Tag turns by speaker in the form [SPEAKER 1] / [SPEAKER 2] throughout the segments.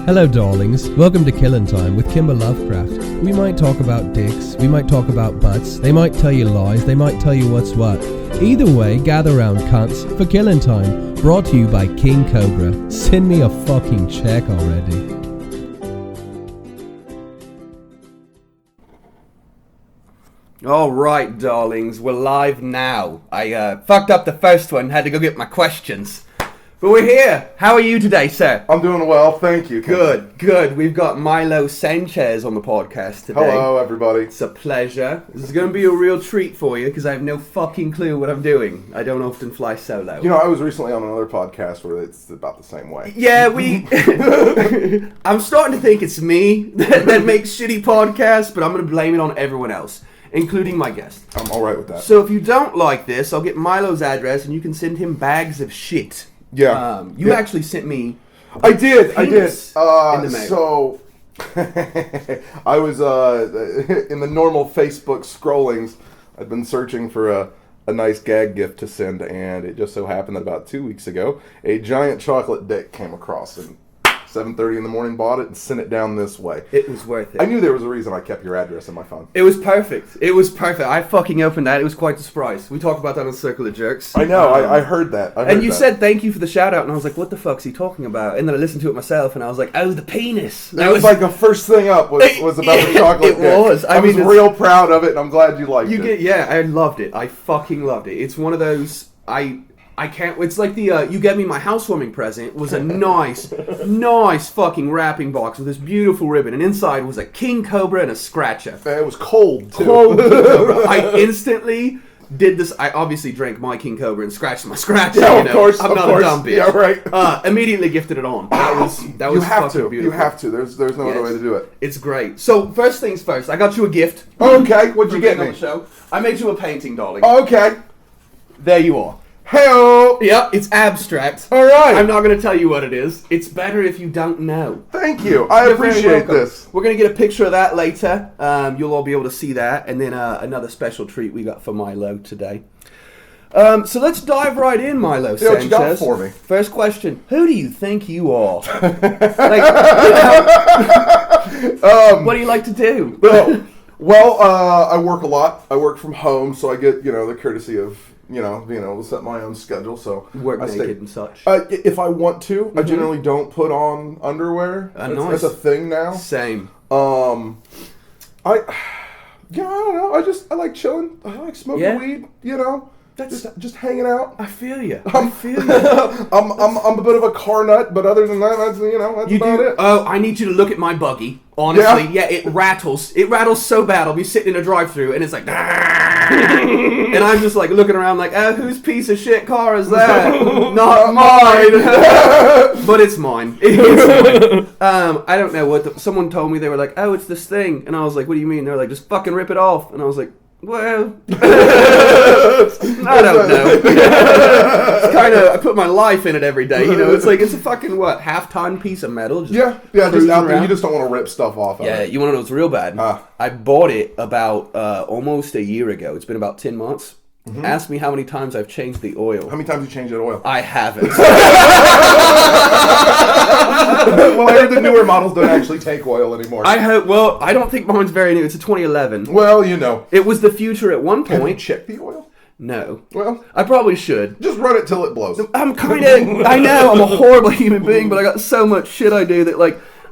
[SPEAKER 1] Hello darlings, welcome to Killin' Time with Kimber Lovecraft. We might talk about dicks, we might talk about butts, they might tell you lies, they might tell you what's what. Either way, gather round cunts for Killin' Time, brought to you by King Cobra. Send me a fucking check already.
[SPEAKER 2] Alright darlings, we're live now. I fucked up the first one, had to go get my questions. But we're here. How are you today, sir?
[SPEAKER 3] I'm doing well, thank you.
[SPEAKER 2] Good. We've got Milo Sanchez on the podcast today.
[SPEAKER 3] Hello, everybody.
[SPEAKER 2] It's a pleasure. This is going to be a real treat for you because I have no fucking clue what I'm doing. I don't often fly solo.
[SPEAKER 3] You know, I was recently on another podcast where it's about the same way.
[SPEAKER 2] Yeah, I'm starting to think it's me that makes shitty podcasts, but I'm going to blame it on everyone else, including my guest.
[SPEAKER 3] I'm alright with that.
[SPEAKER 2] So if you don't like this, I'll get Milo's address and you can send him bags of shit.
[SPEAKER 3] Yeah.
[SPEAKER 2] You actually sent me...
[SPEAKER 3] I did.
[SPEAKER 2] In the mail.
[SPEAKER 3] So, I was in the normal Facebook scrollings. I'd been searching for a nice gag gift to send, and it just so happened that about 2 weeks ago, a giant chocolate dick came across, and 7:30 in the morning, bought it and sent it down this way.
[SPEAKER 2] It was worth it.
[SPEAKER 3] I knew there was a reason I kept your address in my phone.
[SPEAKER 2] It was perfect. I fucking opened that. It was quite a surprise. We talked about that on Circle of Jerks.
[SPEAKER 3] I know. I heard that.
[SPEAKER 2] And you said thank you for the shout out, and I was like, what the fuck's he talking about? And then I listened to it myself, and I was like, oh, the penis.
[SPEAKER 3] That was like the first thing up was about the chocolate dick.
[SPEAKER 2] It was.
[SPEAKER 3] I was real proud of it, and I'm glad you liked it.
[SPEAKER 2] Yeah, I loved it. I fucking loved it. It's one of those... I can't... It's like the... you get me my housewarming present was a nice fucking wrapping box with this beautiful ribbon. And inside was a king cobra and a scratcher.
[SPEAKER 3] It was cold, too.
[SPEAKER 2] Cold king cobra. I instantly did this... I obviously drank my king cobra and scratched my scratcher.
[SPEAKER 3] Yeah, of course.
[SPEAKER 2] I'm not a dumb bitch.
[SPEAKER 3] Yeah, right.
[SPEAKER 2] Immediately gifted it on. That was
[SPEAKER 3] you have to.
[SPEAKER 2] beautiful.
[SPEAKER 3] You have to. There's no other way to do it.
[SPEAKER 2] It's great. So, first things first. I got you a gift.
[SPEAKER 3] Okay. What'd you get me?
[SPEAKER 2] On the show. I made you a painting, darling.
[SPEAKER 3] Okay.
[SPEAKER 2] There you are.
[SPEAKER 3] Hey-o!
[SPEAKER 2] Yep, it's abstract.
[SPEAKER 3] All right.
[SPEAKER 2] I'm not going to tell you what it is. It's better if you don't know.
[SPEAKER 3] Thank you. I appreciate this.
[SPEAKER 2] We're going to get a picture of that later. You'll all be able to see that. And then another special treat we got for Milo today. So let's dive right in, Milo Sanchez.
[SPEAKER 3] What you got for me?
[SPEAKER 2] First question. Who do you think you are? What do you like to do?
[SPEAKER 3] Well, I work a lot. I work from home, so I get, the courtesy of... being able to set my own schedule, so
[SPEAKER 2] work naked and such.
[SPEAKER 3] If I want to, I generally don't put on underwear.
[SPEAKER 2] Nice.
[SPEAKER 3] That's a thing now.
[SPEAKER 2] Same.
[SPEAKER 3] I don't know. I like chilling. I like smoking weed.
[SPEAKER 2] That's
[SPEAKER 3] just hanging out.
[SPEAKER 2] I feel you.
[SPEAKER 3] I'm a bit of a car nut, but other than that, that's about it.
[SPEAKER 2] Oh, I need you to look at my buggy. Honestly, yeah, it rattles. It rattles so bad. I'll be sitting in a drive-thru and it's like, and I'm just like looking around like, whose piece of shit car is that? Not mine. But it's mine. It's mine. I don't know what. Someone told me, they were like, oh, it's this thing, and I was like, what do you mean? They were like, just fucking rip it off, and I was like, well, I don't know. It's kind of, I put my life in it every day, It's like, it's a fucking, half-ton piece of metal? Just
[SPEAKER 3] just out there. You just don't want to rip stuff off of it.
[SPEAKER 2] Yeah, you want to know what's real bad? I bought it about almost a year ago. It's been about 10 months. Mm-hmm. Ask me how many times I've changed the oil.
[SPEAKER 3] How many times you changed that oil?
[SPEAKER 2] I haven't.
[SPEAKER 3] Well, I heard the newer models don't actually take oil anymore.
[SPEAKER 2] I don't think mine's very new. It's a 2011.
[SPEAKER 3] Well,
[SPEAKER 2] It was the future at one point.
[SPEAKER 3] Have you checked the oil?
[SPEAKER 2] No.
[SPEAKER 3] Well,
[SPEAKER 2] I probably should.
[SPEAKER 3] Just run it till it blows.
[SPEAKER 2] I'm I know, I'm a horrible human being, but I got so much shit I do that,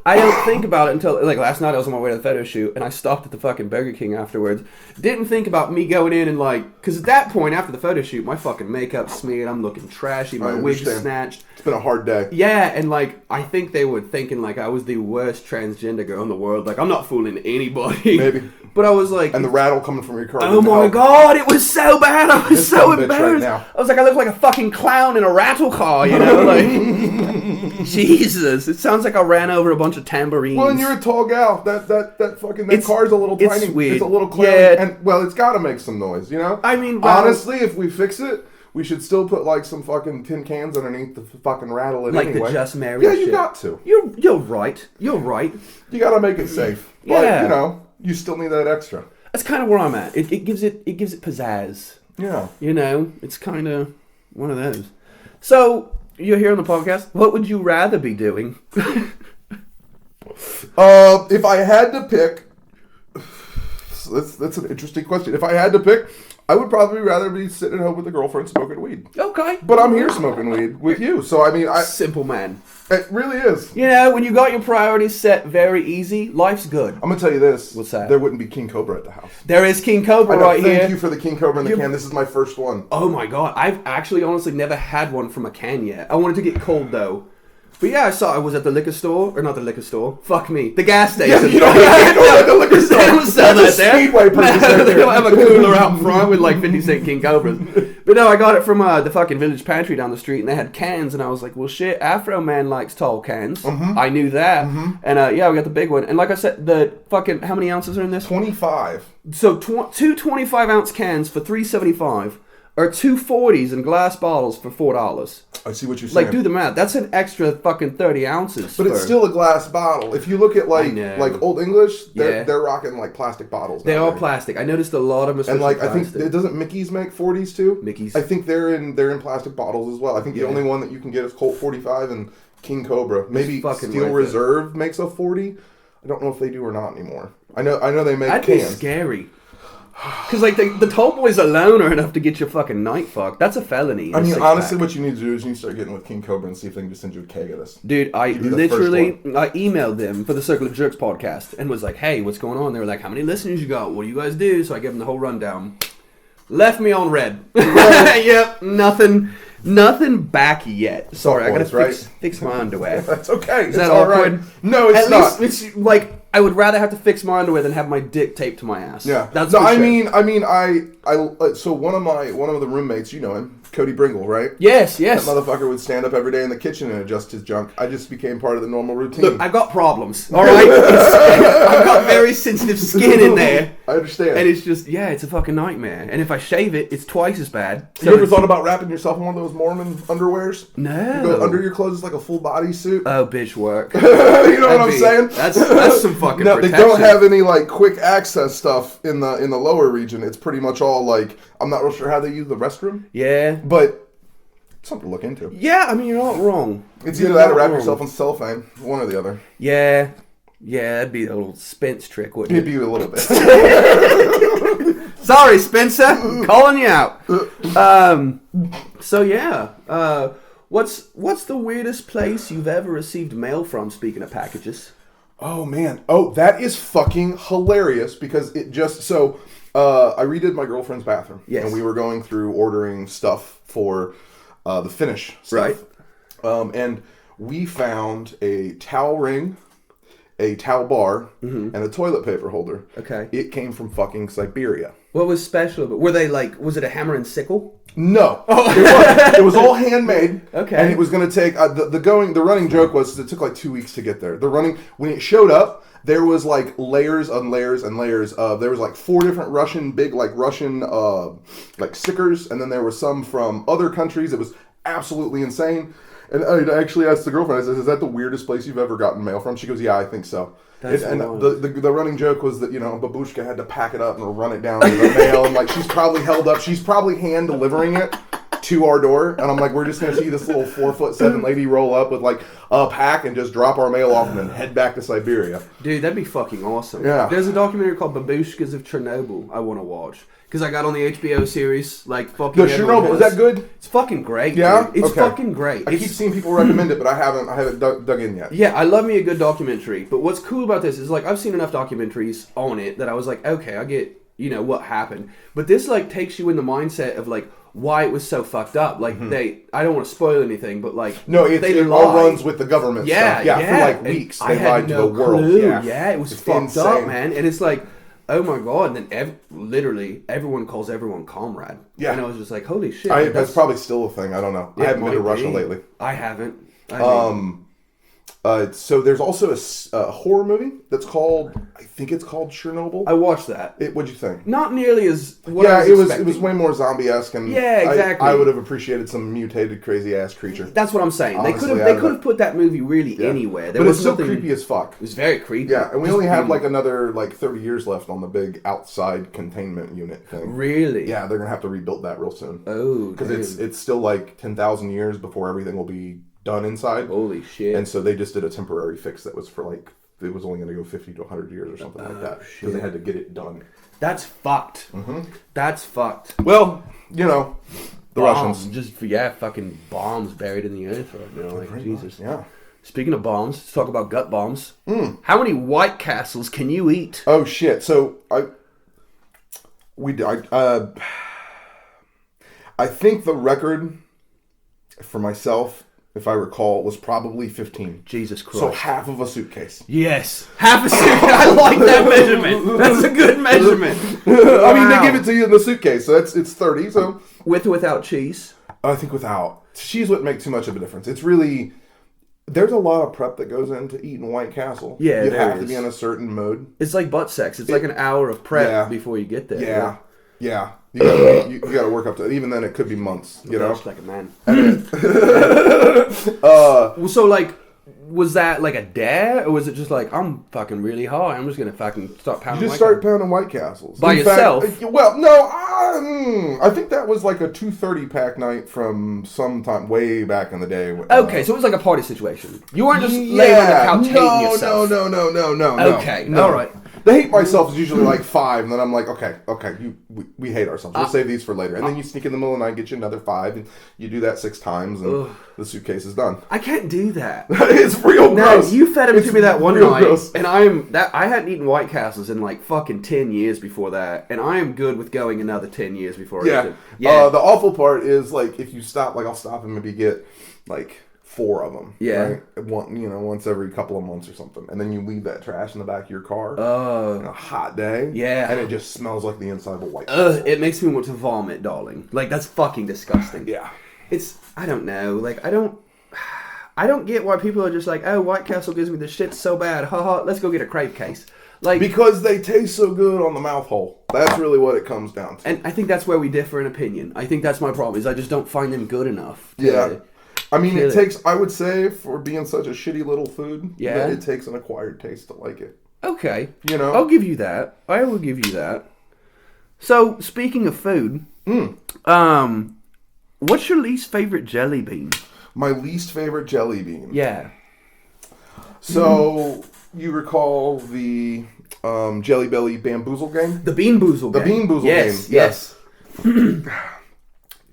[SPEAKER 2] I don't think about it until, last night I was on my way to the photo shoot, and I stopped at the fucking Burger King afterwards. Didn't think about me going in and, because at that point, after the photo shoot, my fucking makeup's smeared, I'm looking trashy, my wig's snatched.
[SPEAKER 3] It's been a hard day.
[SPEAKER 2] Yeah, and, I think they were thinking, I was the worst transgender girl in the world. I'm not fooling anybody.
[SPEAKER 3] Maybe.
[SPEAKER 2] But I was like...
[SPEAKER 3] And the rattle coming from your car.
[SPEAKER 2] Oh my god, it was so bad. I was so embarrassed. Right now. I was like, I look like a fucking clown in a rattle car, Jesus, it sounds like I ran over a bunch of tambourines.
[SPEAKER 3] Well, and you're a tall gal. That car's a little tiny.
[SPEAKER 2] It's weird.
[SPEAKER 3] It's a little clown.
[SPEAKER 2] Yeah.
[SPEAKER 3] And, it's got to make some noise,
[SPEAKER 2] I mean,
[SPEAKER 3] honestly, if we fix it, we should still put, some fucking tin cans underneath the fucking rattle it anyway.
[SPEAKER 2] Like the Just Married
[SPEAKER 3] shit.
[SPEAKER 2] Yeah,
[SPEAKER 3] you got to.
[SPEAKER 2] You're right. You're right.
[SPEAKER 3] You got to make it safe.
[SPEAKER 2] Yeah.
[SPEAKER 3] But, you still need that extra.
[SPEAKER 2] That's kind of where I'm at. It gives it pizzazz.
[SPEAKER 3] Yeah.
[SPEAKER 2] It's kind of one of those. So, you're here on the podcast. What would you rather be doing?
[SPEAKER 3] If I had to pick, that's an interesting question. If I had to pick, I would probably rather be sitting at home with a girlfriend smoking weed.
[SPEAKER 2] Okay.
[SPEAKER 3] But I'm here smoking weed with you, so I mean,
[SPEAKER 2] Simple man.
[SPEAKER 3] It really is.
[SPEAKER 2] You know, when you got your priorities set very easy, life's good.
[SPEAKER 3] I'm gonna tell you this.
[SPEAKER 2] What's that?
[SPEAKER 3] There wouldn't be King Cobra at the house.
[SPEAKER 2] There is King Cobra right here.
[SPEAKER 3] Thank you for the King Cobra in the can. This is my first one.
[SPEAKER 2] Oh my god, I've actually honestly never had one from a can yet. I wanted to get cold though. But yeah, I was at the liquor store, or not the liquor store. Fuck me, the gas station.
[SPEAKER 3] Yeah, you don't have the liquor store.
[SPEAKER 2] They don't sell that there.
[SPEAKER 3] Speedway purchase right
[SPEAKER 2] They
[SPEAKER 3] there.
[SPEAKER 2] don't have a cooler out front with like 50 cent King Cobras. But no, I got it from the fucking Village Pantry down the street, and they had cans, and I was like, well shit, Afro Man likes tall cans. I knew that. And yeah, we got the big one. And like I said, the fucking, how many ounces are in this?
[SPEAKER 3] 25.
[SPEAKER 2] So two 25-ounce cans for $3.75. Or 2 40s in glass bottles for $4.
[SPEAKER 3] I see what you're saying.
[SPEAKER 2] Like, do the math. That's an extra fucking 30 ounces.
[SPEAKER 3] But it's still a glass bottle. If you look at like Old English,
[SPEAKER 2] Yeah.
[SPEAKER 3] they're rocking like plastic bottles.
[SPEAKER 2] They are
[SPEAKER 3] nowadays.
[SPEAKER 2] plastic. I noticed a lot of them.
[SPEAKER 3] And like I
[SPEAKER 2] plastic.
[SPEAKER 3] think doesn't Mickey's make 40s too?
[SPEAKER 2] Mickey's.
[SPEAKER 3] I think they're in plastic bottles as well. I think the only one that you can get is Colt 45 and King Cobra. Maybe Steel Reserve makes a 40. I don't know if they do or not anymore. I know they make
[SPEAKER 2] That'd
[SPEAKER 3] cans.
[SPEAKER 2] be scary. Because, like, the tall boys alone are enough to get your fucking night fucked. That's a felony.
[SPEAKER 3] I mean, honestly, what you need to do is you need to start getting with King Cobra and see if they can just send you a keg of this.
[SPEAKER 2] Dude, I emailed them for the Circle of Jerks podcast and was like, hey, what's going on? They were like, how many listeners you got? What do you guys do? So I gave them the whole rundown. Left me on red. Yep, nothing back yet. Sorry, I gotta fix my underwear.
[SPEAKER 3] That's okay.
[SPEAKER 2] Is that awkward?
[SPEAKER 3] Right. No, it's not.
[SPEAKER 2] At least it's like, I would rather have to fix my underwear than have my dick taped to my ass.
[SPEAKER 3] Yeah.
[SPEAKER 2] That's
[SPEAKER 3] no,
[SPEAKER 2] for sure.
[SPEAKER 3] I mean, so one of the roommates, you know him, Cody Bringle, right?
[SPEAKER 2] Yes.
[SPEAKER 3] That motherfucker would stand up every day in the kitchen and adjust his junk. I just became part of the normal routine.
[SPEAKER 2] Look, I've got problems, all right? I've got very sensitive skin in there.
[SPEAKER 3] I understand.
[SPEAKER 2] And it's just, it's a fucking nightmare. And if I shave it, it's twice as bad. So
[SPEAKER 3] you ever thought about wrapping yourself in one of those Mormon underwears?
[SPEAKER 2] No.
[SPEAKER 3] You go under your clothes, it's like a full body suit.
[SPEAKER 2] Oh, bitch work.
[SPEAKER 3] You know what I'm saying?
[SPEAKER 2] That's some fucking
[SPEAKER 3] No,
[SPEAKER 2] protection.
[SPEAKER 3] they don't have any like quick access stuff in the lower region. It's pretty much all like, I'm not real sure how they use the restroom.
[SPEAKER 2] Yeah.
[SPEAKER 3] But something to look into.
[SPEAKER 2] Yeah, I mean, you're not wrong.
[SPEAKER 3] It's either that or wrap yourself in cellophane. One or the other.
[SPEAKER 2] Yeah. Yeah, that'd be a little Spence trick, wouldn't it?
[SPEAKER 3] It'd be a little bit.
[SPEAKER 2] Sorry, Spencer. I'm calling you out. So yeah. What's the weirdest place you've ever received mail from, speaking of packages?
[SPEAKER 3] Oh man. Oh, that is fucking hilarious because it just so I redid my girlfriend's bathroom.
[SPEAKER 2] Yes.
[SPEAKER 3] And we were going through ordering stuff for the finish stuff.
[SPEAKER 2] Right.
[SPEAKER 3] And we found a towel ring, a towel bar, and a toilet paper holder.
[SPEAKER 2] Okay.
[SPEAKER 3] It came from fucking Siberia. What
[SPEAKER 2] was special about it? Were they like, was it a hammer and sickle?
[SPEAKER 3] No. It was all handmade.
[SPEAKER 2] Okay.
[SPEAKER 3] And it was going to take, the running joke was it took like 2 weeks to get there. When it showed up, there was like layers and layers and layers of, there was like 4 different Russian like stickers, and then there were some from other countries. It was absolutely insane. And I actually asked the girlfriend, I said, is that the weirdest place you've ever gotten mail from? She goes, yeah, I think so. And the running joke was that, Babushka had to pack it up and run it down to the mail, and like she's probably hand delivering it to our door, and I'm like, we're just gonna see this little 4'7" lady roll up with like a pack and just drop our mail off and then head back to Siberia.
[SPEAKER 2] Dude, that'd be fucking awesome.
[SPEAKER 3] Yeah.
[SPEAKER 2] There's a documentary called Babushkas of Chernobyl I want to watch. Because I got on the HBO series, like, fucking...
[SPEAKER 3] The Chernobyl, is that good?
[SPEAKER 2] It's fucking great,
[SPEAKER 3] Yeah?
[SPEAKER 2] dude. It's fucking great.
[SPEAKER 3] I keep seeing people recommend it, but I haven't dug in yet.
[SPEAKER 2] Yeah, I love me a good documentary. But what's cool about this is, like, I've seen enough documentaries on it that I was like, okay, I get, what happened. But this, like, takes you in the mindset of, like, why it was so fucked up. Like, I don't want to spoil anything, but, like...
[SPEAKER 3] No, it all runs with the government stuff. Yeah, for, like, weeks. They lied to the world.
[SPEAKER 2] Clue. Yeah, it was fucked up, man. And it's like... Oh my god! And then literally everyone calls everyone comrade.
[SPEAKER 3] Yeah,
[SPEAKER 2] and I was just like, holy shit!
[SPEAKER 3] That's probably still a thing. I don't know. I haven't been to Russia lately.
[SPEAKER 2] I haven't.
[SPEAKER 3] So there's also a horror movie that's called, I think it's called Chernobyl.
[SPEAKER 2] I watched that.
[SPEAKER 3] What'd you think?
[SPEAKER 2] Not nearly as what
[SPEAKER 3] I
[SPEAKER 2] was
[SPEAKER 3] expecting. It was way more zombie-esque, and
[SPEAKER 2] exactly.
[SPEAKER 3] I would have appreciated some mutated, crazy-ass creature.
[SPEAKER 2] That's what I'm saying.
[SPEAKER 3] Honestly,
[SPEAKER 2] they could have put that movie really anywhere.
[SPEAKER 3] But it's still creepy as fuck.
[SPEAKER 2] It was very creepy.
[SPEAKER 3] Yeah, and we only have like another 30 years left on the big outside containment unit thing.
[SPEAKER 2] Really?
[SPEAKER 3] Yeah, they're gonna have to rebuild that real soon.
[SPEAKER 2] Oh,
[SPEAKER 3] because it's still like 10,000 years before everything will be done inside.
[SPEAKER 2] Holy shit.
[SPEAKER 3] And so they just did a temporary fix that was for like it was only going to go 50 to 100 years or something like that. Because they had to get it done.
[SPEAKER 2] That's fucked.
[SPEAKER 3] Mm-hmm.
[SPEAKER 2] That's fucked.
[SPEAKER 3] Well, you know, the
[SPEAKER 2] bombs,
[SPEAKER 3] Russians.
[SPEAKER 2] Fucking bombs buried in the earth right now. Like, Jesus.
[SPEAKER 3] Yeah.
[SPEAKER 2] Speaking of bombs, let's talk about gut bombs. How many White Castles can you eat?
[SPEAKER 3] Oh, shit. So, I think the record for myself, if I recall, was probably 15.
[SPEAKER 2] Jesus Christ.
[SPEAKER 3] So half of a suitcase.
[SPEAKER 2] Yes. Half a suitcase. I like that measurement. That's a good measurement.
[SPEAKER 3] I mean, they give it to you in the suitcase, so it's 30. So
[SPEAKER 2] With or without cheese?
[SPEAKER 3] I think without. Cheese wouldn't make too much of a difference. It's really... There's a lot of prep that goes into eating White Castle.
[SPEAKER 2] Yeah,
[SPEAKER 3] you
[SPEAKER 2] there
[SPEAKER 3] have to
[SPEAKER 2] is.
[SPEAKER 3] be in a certain mode.
[SPEAKER 2] It's like butt sex. It's like an hour of prep before you get there.
[SPEAKER 3] Yeah. You gotta work up to it. Even then, it could be months. You know,
[SPEAKER 2] like a man.
[SPEAKER 3] So
[SPEAKER 2] like, was that like a dare, or was it just like, I'm fucking really high, I'm just gonna fucking start pounding?
[SPEAKER 3] You just start pounding White Castles
[SPEAKER 2] by yourself.
[SPEAKER 3] Well, no, I think that was like a 230 pack night from some time way back in the day.
[SPEAKER 2] Okay, so it was like a party situation. You weren't just laying on the couch hating yourself.
[SPEAKER 3] No.
[SPEAKER 2] Okay, all right.
[SPEAKER 3] The hate myself is usually like 5, and then I'm like, okay, we hate ourselves. We'll save these for later. And then you sneak in the middle of the night, get you another 5, and you do that 6 times, and the suitcase is done.
[SPEAKER 2] I can't do that.
[SPEAKER 3] It's real gross.
[SPEAKER 2] You fed him to me that one night,
[SPEAKER 3] gross.
[SPEAKER 2] and I hadn't eaten White Castles in like fucking 10 years before that, and I am good with going another 10 years before I eat it.
[SPEAKER 3] Yeah. The awful part is like if you stop, like I'll stop and maybe get like 4 of them.
[SPEAKER 2] Yeah.
[SPEAKER 3] Right? Once every couple of months or something. And then you leave that trash in the back of your car on a hot day.
[SPEAKER 2] Yeah.
[SPEAKER 3] And it just smells like the inside of a White Castle.
[SPEAKER 2] It makes me want to vomit, darling. Like, that's fucking disgusting.
[SPEAKER 3] Yeah.
[SPEAKER 2] I don't know. Like, I don't get why people are just like, oh, White Castle gives me the shit so bad. Haha, let's go get a crave case. Like,
[SPEAKER 3] because they taste so good on the mouth hole. That's really what it comes down to.
[SPEAKER 2] And I think that's where we differ in opinion. I think that's my problem, is I just don't find them good enough.
[SPEAKER 3] I mean, it takes, I would say, for being such a shitty little food, that it takes an acquired taste to like it.
[SPEAKER 2] Okay.
[SPEAKER 3] You know?
[SPEAKER 2] I'll give you that. I will give you that. So, speaking of food, what's your least favorite jelly bean?
[SPEAKER 3] My least favorite jelly bean?
[SPEAKER 2] Yeah.
[SPEAKER 3] So, you recall the Jelly Belly Bamboozle game?
[SPEAKER 2] The Bean Boozle game.
[SPEAKER 3] The Bean Boozle game.
[SPEAKER 2] Yes.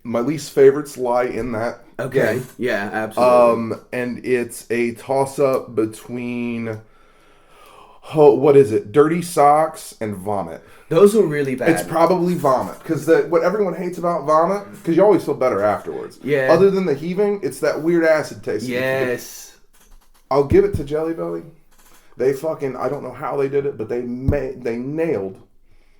[SPEAKER 3] My least favorites lie in that game.
[SPEAKER 2] Yeah, absolutely.
[SPEAKER 3] And it's a toss-up between, what is it? Dirty socks and vomit.
[SPEAKER 2] Those are really bad.
[SPEAKER 3] It's probably vomit. Because what everyone hates about vomit, because you always feel better afterwards.
[SPEAKER 2] Yeah.
[SPEAKER 3] Other than the heaving, it's that weird acid taste.
[SPEAKER 2] Yes.
[SPEAKER 3] I'll give it to Jelly Belly. They fucking, I don't know how they did it, but they nailed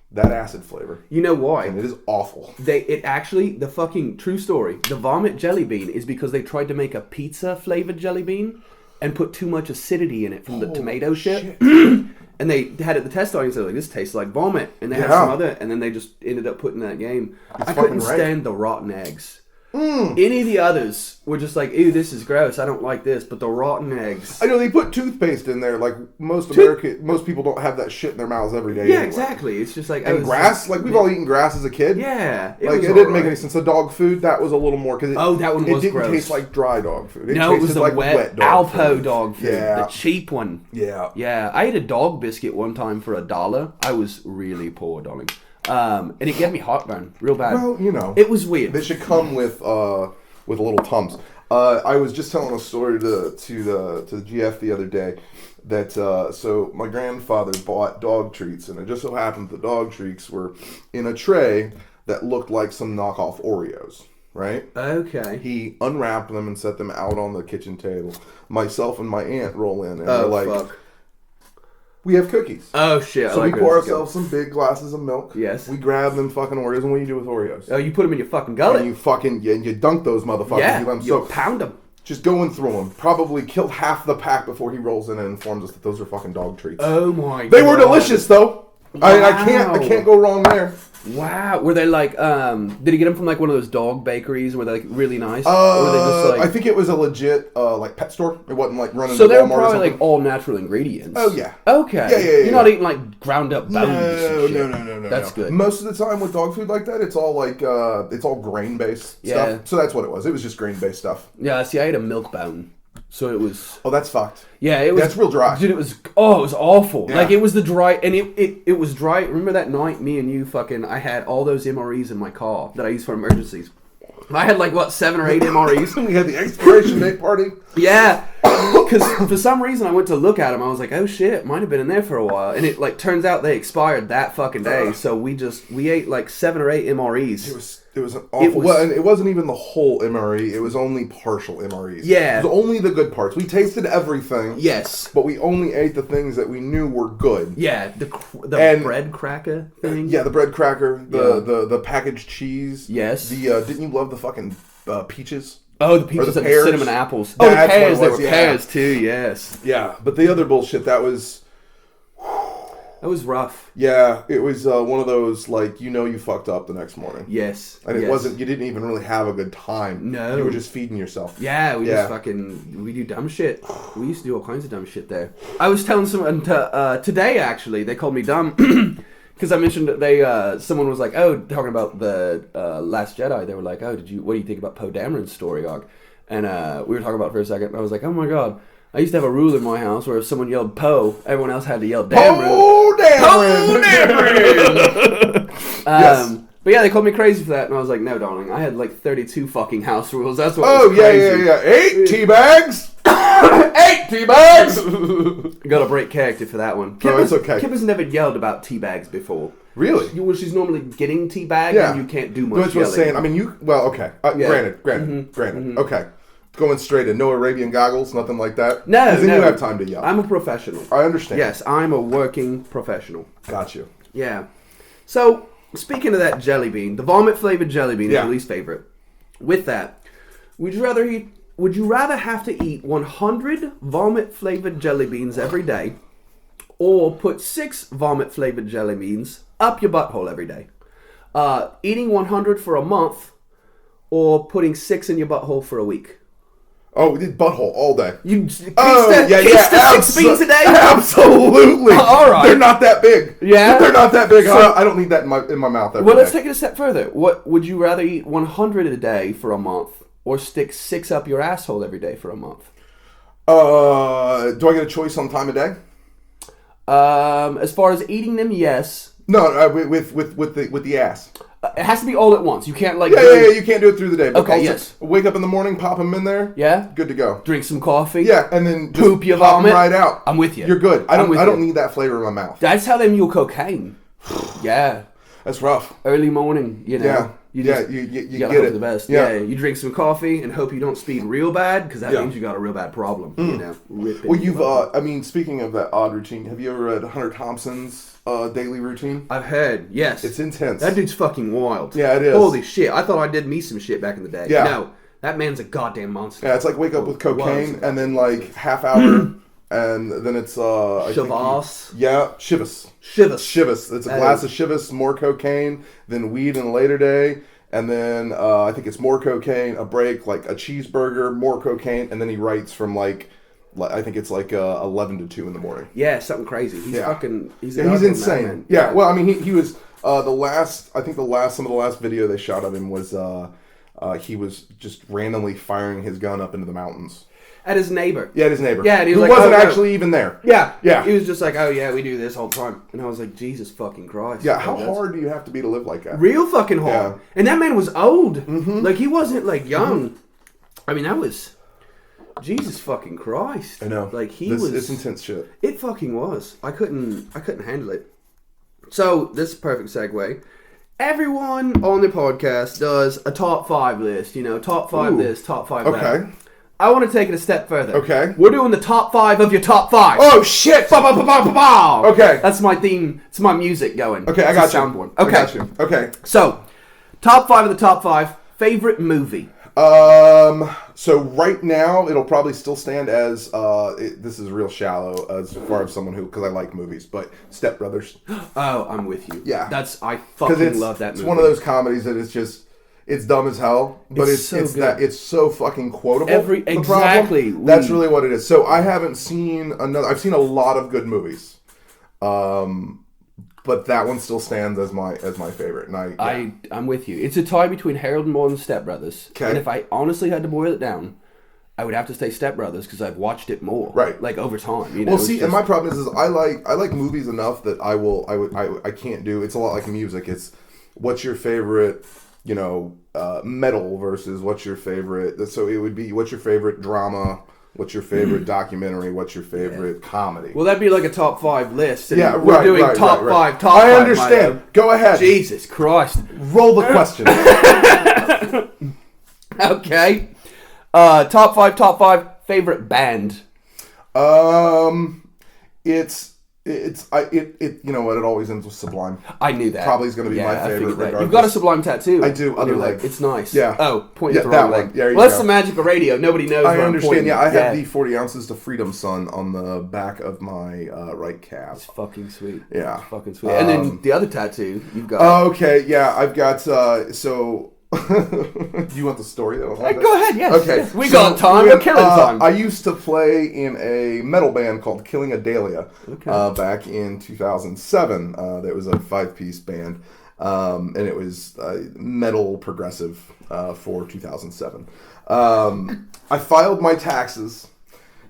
[SPEAKER 3] that acid flavor.
[SPEAKER 2] You know why?
[SPEAKER 3] And it is awful.
[SPEAKER 2] The fucking true story, the vomit jelly bean is because they tried to make a pizza flavored jelly bean and put too much acidity in it from the tomato shit. And they had it the test audience, they're like, this tastes like vomit. And they had some other, and then they just ended up putting that game. I couldn't stand the rotten eggs. Any of the others were just like, ew, this is gross, I don't like this, but the rotten eggs.
[SPEAKER 3] I know they put toothpaste in there, like most people don't have that shit in their mouths every day.
[SPEAKER 2] Yeah,
[SPEAKER 3] anyway.
[SPEAKER 2] Exactly. It's just like,
[SPEAKER 3] and grass, like we've all eaten grass as a kid.
[SPEAKER 2] Yeah,
[SPEAKER 3] it didn't make any sense. The dog food, that was a little more because
[SPEAKER 2] that one was
[SPEAKER 3] it didn't
[SPEAKER 2] gross.
[SPEAKER 3] taste like dry dog food.
[SPEAKER 2] It was the
[SPEAKER 3] like
[SPEAKER 2] wet
[SPEAKER 3] dog
[SPEAKER 2] Alpo
[SPEAKER 3] food.
[SPEAKER 2] dog food, the cheap one.
[SPEAKER 3] Yeah.
[SPEAKER 2] I ate a dog biscuit one time for $1. I was really poor, darling, and it gave me heartburn real bad.
[SPEAKER 3] Well, you know,
[SPEAKER 2] it was weird.
[SPEAKER 3] They should come with a little Tums. I was just telling a story to the GF the other day that so my grandfather bought dog treats, and it just so happened the dog treats were in a tray that looked like some knockoff Oreos, right?
[SPEAKER 2] Okay.
[SPEAKER 3] He unwrapped them and set them out on the kitchen table. Myself and my aunt roll in, and they're like,
[SPEAKER 2] fuck.
[SPEAKER 3] We have cookies.
[SPEAKER 2] Oh, shit.
[SPEAKER 3] So we pour ourselves some big glasses of milk.
[SPEAKER 2] Yes.
[SPEAKER 3] We grab them fucking Oreos, and what do you do with Oreos?
[SPEAKER 2] Oh, you put them in your fucking gullet.
[SPEAKER 3] And you fucking, you dunk those motherfuckers.
[SPEAKER 2] Yeah, you pound them.
[SPEAKER 3] Just going through them. Probably killed half the pack before he rolls in and informs us that those are fucking dog treats.
[SPEAKER 2] Oh my god.
[SPEAKER 3] They were delicious, though.
[SPEAKER 2] Wow.
[SPEAKER 3] I can't go wrong there.
[SPEAKER 2] Wow. Were they like, did he get them from like one of those dog bakeries? Were they like really nice?
[SPEAKER 3] Or
[SPEAKER 2] were they just like...
[SPEAKER 3] I think it was a legit like pet store. It wasn't like running
[SPEAKER 2] so
[SPEAKER 3] to
[SPEAKER 2] they were
[SPEAKER 3] Walmart or
[SPEAKER 2] probably
[SPEAKER 3] something.
[SPEAKER 2] like all natural ingredients.
[SPEAKER 3] Oh yeah.
[SPEAKER 2] Okay.
[SPEAKER 3] Yeah.
[SPEAKER 2] You're not eating like ground up bones.
[SPEAKER 3] No.
[SPEAKER 2] That's good.
[SPEAKER 3] Most of the time with dog food like that, it's all like it's all grain based stuff. So that's what it was. It was just grain based stuff.
[SPEAKER 2] Yeah. See, I ate a milk bone. So it was...
[SPEAKER 3] Oh, that's fucked.
[SPEAKER 2] Yeah, it was...
[SPEAKER 3] That's real dry.
[SPEAKER 2] Dude, it was... Oh, it was awful.
[SPEAKER 3] Yeah.
[SPEAKER 2] Like, it was the dry... And it was dry. Remember that night, me and you fucking... I had all those MREs in my car that I used for emergencies. I had, like, what, 7 or 8 MREs?
[SPEAKER 3] We had the expiration date party.
[SPEAKER 2] Yeah. Because for some reason I went to look at them. I was like, oh, shit, might have been in there for a while. And it, like, turns out they expired that fucking day. So we ate, like, 7 or 8 MREs.
[SPEAKER 3] It was an awful... Well, and it wasn't even the whole MRE. It was only partial MREs.
[SPEAKER 2] Yeah.
[SPEAKER 3] It was only the good parts. We tasted everything.
[SPEAKER 2] Yes.
[SPEAKER 3] But we only ate the things that we knew were good.
[SPEAKER 2] Yeah. The bread cracker thing.
[SPEAKER 3] Yeah, the bread cracker. The packaged cheese.
[SPEAKER 2] Yes.
[SPEAKER 3] Didn't you love the fucking peaches?
[SPEAKER 2] Oh, the peaches
[SPEAKER 3] the
[SPEAKER 2] and the
[SPEAKER 3] pears?
[SPEAKER 2] cinnamon apples. Oh, the
[SPEAKER 3] That's
[SPEAKER 2] pears.
[SPEAKER 3] what it
[SPEAKER 2] They
[SPEAKER 3] was,
[SPEAKER 2] were
[SPEAKER 3] yeah.
[SPEAKER 2] pears, too. Yes.
[SPEAKER 3] Yeah. But the other bullshit, that was...
[SPEAKER 2] That was rough.
[SPEAKER 3] Yeah, it was one of those, like, you fucked up the next morning.
[SPEAKER 2] Yes.
[SPEAKER 3] And it wasn't, you didn't even really have a good time.
[SPEAKER 2] No.
[SPEAKER 3] You were just feeding yourself.
[SPEAKER 2] Yeah, we do dumb shit. We used to do all kinds of dumb shit there. I was telling someone today, actually, they called me dumb because I mentioned that someone was like, oh, talking about the Last Jedi. They were like, oh, what do you think about Poe Dameron's story arc? And we were talking about it for a second, and I was like, oh my god. I used to have a rule in my house where if someone yelled Poe, everyone else had to yell Dameron.
[SPEAKER 3] Poe Dameron!
[SPEAKER 2] Yes. But yeah, they called me crazy for that, and I was like, no, darling, I had like 32 fucking house rules. That's what was crazy.
[SPEAKER 3] Yeah. 8 tea bags! 8 tea bags!
[SPEAKER 2] Got to break character for that one.
[SPEAKER 3] It's okay.
[SPEAKER 2] Kip has never yelled about tea bags before.
[SPEAKER 3] Really?
[SPEAKER 2] She's normally getting tea bag, and you can't do much
[SPEAKER 3] That's what I was saying. I mean, okay. Granted.
[SPEAKER 2] Mm-hmm.
[SPEAKER 3] Okay. Going straight in. No Arabian goggles, nothing like that?
[SPEAKER 2] No,
[SPEAKER 3] Because then you have time to yell.
[SPEAKER 2] I'm a professional.
[SPEAKER 3] I understand.
[SPEAKER 2] Yes, I'm a working professional.
[SPEAKER 3] Got you.
[SPEAKER 2] Yeah. So, speaking of that jelly bean, the vomit-flavored jelly bean is your least favorite. With that, would you rather have to eat 100 vomit-flavored jelly beans every day, or put 6 vomit-flavored jelly beans up your butthole every day? Eating 100 for a month, or putting 6 in your butthole for a week?
[SPEAKER 3] Oh, we did butthole all day.
[SPEAKER 2] You six beans a day?
[SPEAKER 3] Absolutely.
[SPEAKER 2] All right.
[SPEAKER 3] They're not that big.
[SPEAKER 2] Yeah?
[SPEAKER 3] They're not that big. So, I don't need that in my mouth every day.
[SPEAKER 2] Well, let's take it a step further. What would you rather eat 100 a day for a month, or stick 6 up your asshole every day for a month?
[SPEAKER 3] Do I get a choice on time of day?
[SPEAKER 2] As far as eating them, yes.
[SPEAKER 3] No, with the ass.
[SPEAKER 2] It has to be all at once. You can't like...
[SPEAKER 3] Yeah, you can't do it through the day. But
[SPEAKER 2] okay,
[SPEAKER 3] also,
[SPEAKER 2] yes.
[SPEAKER 3] Wake up in the morning, pop them in there.
[SPEAKER 2] Yeah?
[SPEAKER 3] Good to go.
[SPEAKER 2] Drink some coffee.
[SPEAKER 3] Yeah, and then just
[SPEAKER 2] poop your
[SPEAKER 3] pop
[SPEAKER 2] vomit.
[SPEAKER 3] them right out.
[SPEAKER 2] I'm with you.
[SPEAKER 3] You're good. I don't
[SPEAKER 2] you.
[SPEAKER 3] need that flavor in my mouth.
[SPEAKER 2] That's how they mule cocaine. Yeah.
[SPEAKER 3] That's rough.
[SPEAKER 2] Early morning, you know.
[SPEAKER 3] Yeah.
[SPEAKER 2] You
[SPEAKER 3] gotta
[SPEAKER 2] get
[SPEAKER 3] hope
[SPEAKER 2] it.
[SPEAKER 3] for
[SPEAKER 2] The best.
[SPEAKER 3] Yeah.
[SPEAKER 2] You drink some coffee and hope you don't speed real bad, because that means you got a real bad problem. You know.
[SPEAKER 3] Well, you've speaking of that odd routine, have you ever read Hunter Thompson's daily routine?
[SPEAKER 2] I've heard. Yes.
[SPEAKER 3] It's intense.
[SPEAKER 2] That dude's fucking wild.
[SPEAKER 3] Yeah, it is.
[SPEAKER 2] Holy shit! I thought I did me some shit back in the day.
[SPEAKER 3] Yeah.
[SPEAKER 2] No, that man's a goddamn monster.
[SPEAKER 3] Yeah, it's like wake up with cocaine and then like half hour. And then it's
[SPEAKER 2] Chivas.
[SPEAKER 3] Chivas. It's a glass of Chivas, more cocaine, then weed in a later day, and then I think it's more cocaine, a break, like a cheeseburger, more cocaine, and then he writes from I think it's 11 to 2 in the morning.
[SPEAKER 2] Yeah, something crazy. He's
[SPEAKER 3] insane.
[SPEAKER 2] Man.
[SPEAKER 3] Yeah, well, I mean, he was some of the last video they shot of him was he was just randomly firing his gun up into the mountains.
[SPEAKER 2] At his neighbor.
[SPEAKER 3] Yeah, at his neighbor.
[SPEAKER 2] Yeah, and he
[SPEAKER 3] who
[SPEAKER 2] was
[SPEAKER 3] wasn't actually even there.
[SPEAKER 2] Yeah. He was just like, oh yeah, we do this all the time. And I was like, Jesus fucking Christ.
[SPEAKER 3] Yeah, how hard do you have to be to live like that?
[SPEAKER 2] Real fucking hard.
[SPEAKER 3] Yeah.
[SPEAKER 2] And that man was old.
[SPEAKER 3] Mm-hmm.
[SPEAKER 2] Like, he wasn't young. Mm-hmm. I mean, that was... Jesus fucking Christ.
[SPEAKER 3] I know.
[SPEAKER 2] Like,
[SPEAKER 3] It's intense shit.
[SPEAKER 2] It fucking was. I couldn't handle it. So, this is a perfect segue. Everyone on the podcast does a top 5 list. Top 5 this, top 5 that.
[SPEAKER 3] Okay.
[SPEAKER 2] I want to take it a step further.
[SPEAKER 3] Okay.
[SPEAKER 2] We're doing the top 5 of your top 5.
[SPEAKER 3] Oh, shit! Okay.
[SPEAKER 2] That's my theme. It's my music going.
[SPEAKER 3] Okay, I got you.
[SPEAKER 2] Soundboard. Okay.
[SPEAKER 3] I got you. Okay.
[SPEAKER 2] So, top 5 of the top 5. Favorite movie?
[SPEAKER 3] So right now, it'll probably still stand as, this is real shallow as far as someone because I like movies, but Step Brothers.
[SPEAKER 2] Oh, I'm with you.
[SPEAKER 3] Yeah.
[SPEAKER 2] I fucking love that movie.
[SPEAKER 3] It's one of those comedies that is just... It's dumb as hell, but it's so fucking quotable.
[SPEAKER 2] Exactly.
[SPEAKER 3] That's really what it is. So I haven't seen another. I've seen a lot of good movies, but that one still stands as my favorite. And
[SPEAKER 2] I'm with you. It's a tie between Harold and Maude and Step Brothers.
[SPEAKER 3] Okay.
[SPEAKER 2] And if I honestly had to boil it down, I would have to say Step Brothers because I've watched it more,
[SPEAKER 3] Right.
[SPEAKER 2] like over time. You know,
[SPEAKER 3] Well, see, and my problem is I like movies enough that I can't do. It's a lot like music. It's what's your favorite, metal versus what's your favorite. So it would be what's your favorite drama, what's your favorite documentary, what's your favorite comedy.
[SPEAKER 2] Well, that'd be like a top 5 list. And
[SPEAKER 3] Yeah,
[SPEAKER 2] we're doing top 5. Top
[SPEAKER 3] I
[SPEAKER 2] 5,
[SPEAKER 3] understand.
[SPEAKER 2] Milo.
[SPEAKER 3] Go ahead.
[SPEAKER 2] Jesus Christ.
[SPEAKER 3] Roll the question.
[SPEAKER 2] Okay. Top 5 favorite band.
[SPEAKER 3] It's you know what, it always ends with Sublime.
[SPEAKER 2] I knew that.
[SPEAKER 3] Probably is going to be my
[SPEAKER 2] I
[SPEAKER 3] favorite
[SPEAKER 2] figured that.
[SPEAKER 3] regardless.
[SPEAKER 2] You've got a Sublime tattoo.
[SPEAKER 3] I do,
[SPEAKER 2] on your
[SPEAKER 3] other
[SPEAKER 2] leg.
[SPEAKER 3] leg.
[SPEAKER 2] It's nice.
[SPEAKER 3] Yeah.
[SPEAKER 2] Oh, point
[SPEAKER 3] Yeah,
[SPEAKER 2] at the
[SPEAKER 3] that
[SPEAKER 2] wrong
[SPEAKER 3] one.
[SPEAKER 2] leg.
[SPEAKER 3] There you
[SPEAKER 2] Well, that's
[SPEAKER 3] go.
[SPEAKER 2] the magic of radio. Nobody knows
[SPEAKER 3] I
[SPEAKER 2] where I'm
[SPEAKER 3] understand.
[SPEAKER 2] pointing.
[SPEAKER 3] Yeah, I have the 40 ounces to Freedom Sun on the back of my right calf.
[SPEAKER 2] It's fucking sweet.
[SPEAKER 3] Yeah.
[SPEAKER 2] It's fucking sweet. And then the other tattoo you've got.
[SPEAKER 3] Okay, yeah, I've got, so... Do you want the story though?
[SPEAKER 2] Go ahead, yes.
[SPEAKER 3] Okay.
[SPEAKER 2] Yes. We got time. We're killing time.
[SPEAKER 3] I used to play in a metal band called Killing a Dahlia back in 2007. That was a 5-piece band, and it was metal progressive for 2007. I filed my taxes,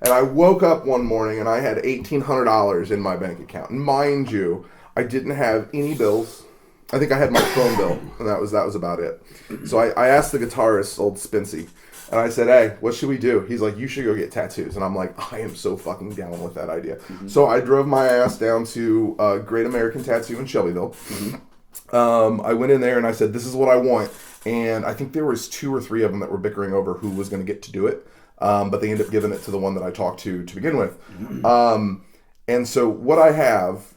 [SPEAKER 3] and I woke up one morning and I had $1,800 in my bank account. And mind you, I didn't have any bills. I think I had my phone bill, and that was about it. So I asked the guitarist, old Spincy, and I said, "Hey, what should we do?" He's like, "You should go get tattoos." And I'm like, "I am so fucking down with that idea." Mm-hmm. So I drove my ass down to Great American Tattoo in Shelbyville. Mm-hmm. I went in there and I said, "This is what I want." And I think there was 2 or 3 of them that were bickering over who was going to get to do it, but they ended up giving it to the one that I talked to begin with. Mm-hmm. And so what I have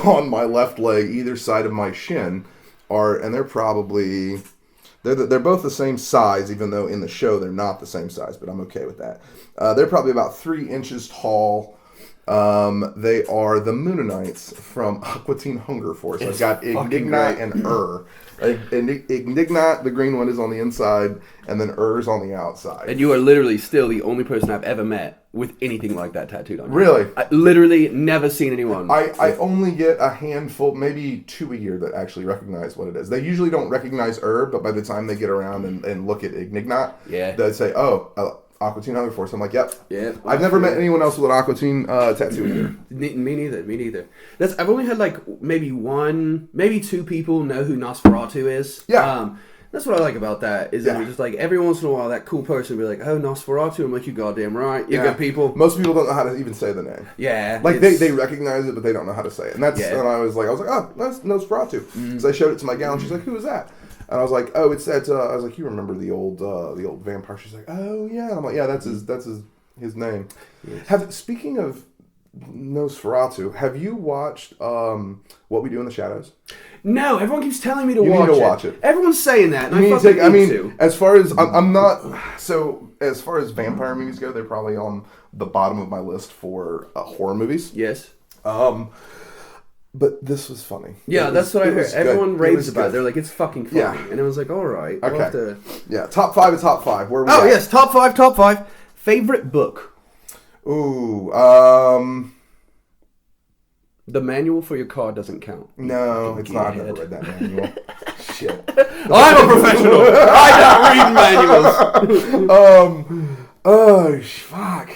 [SPEAKER 3] on my left leg, either side of my shin, and they're probably they're both the same size, even though in the show they're not the same size. But I'm okay with that. They're probably about 3 inches tall. They are the Moonanites from Aqua Teen Hunger Force. I've got Ignignat and Ignignat, the green one, is on the inside, and then is on the outside.
[SPEAKER 2] And you are literally still the only person I've ever met with anything like that tattooed on you.
[SPEAKER 3] Really?
[SPEAKER 2] I literally never seen anyone.
[SPEAKER 3] I only get a handful, maybe 2 a year, that actually recognize what it is. They usually don't recognize herb, but by the time they get around and look at Ignignat, they say, "Oh, Aqua Teen Hunger Force." I'm like, "Yep." Yeah. I've never met anyone else with an Aqua Teen tattoo either.
[SPEAKER 2] Me neither. I've only had maybe 2 people know who Nosferatu is.
[SPEAKER 3] Yeah.
[SPEAKER 2] That's what I like about that, is that just every once in a while that cool person will be like, "Oh, Nosferatu." I'm like, "You goddamn right. You're good people."
[SPEAKER 3] Most people don't know how to even say the name.
[SPEAKER 2] Yeah.
[SPEAKER 3] They recognize it, but they don't know how to say it. And and I was like, "Oh, that's Nosferatu." Because I showed it to my gal, and she's like, "Who is that?" And I was like, "Oh, it's that." I was like, "You remember the old vampire?" She's like, "Oh yeah." And I'm like, "Yeah, that's his name." Yes. Speaking of Nosferatu, have you watched What We Do in the Shadows?
[SPEAKER 2] No, everyone keeps telling me to
[SPEAKER 3] you
[SPEAKER 2] watch
[SPEAKER 3] need to
[SPEAKER 2] it.
[SPEAKER 3] watch it.
[SPEAKER 2] Everyone's saying that, and I need to.
[SPEAKER 3] As far as I'm not as far as vampire movies go, they're probably on the bottom of my list for horror movies.
[SPEAKER 2] Yes.
[SPEAKER 3] But this was funny.
[SPEAKER 2] Yeah, that's what I heard. Everyone raves about it. They're like, "It's fucking funny."
[SPEAKER 3] Yeah.
[SPEAKER 2] And I was like, "All right."
[SPEAKER 3] Okay.
[SPEAKER 2] I'll have to...
[SPEAKER 3] Yeah, top 5 is top 5. Where are we at?
[SPEAKER 2] Yes, top 5. Favorite book?
[SPEAKER 3] Ooh,
[SPEAKER 2] The Manual for Your Car Doesn't count.
[SPEAKER 3] No, it's not. I've never read that manual. Shit.
[SPEAKER 2] I'm a professional. I don't read manuals.
[SPEAKER 3] Oh, fuck.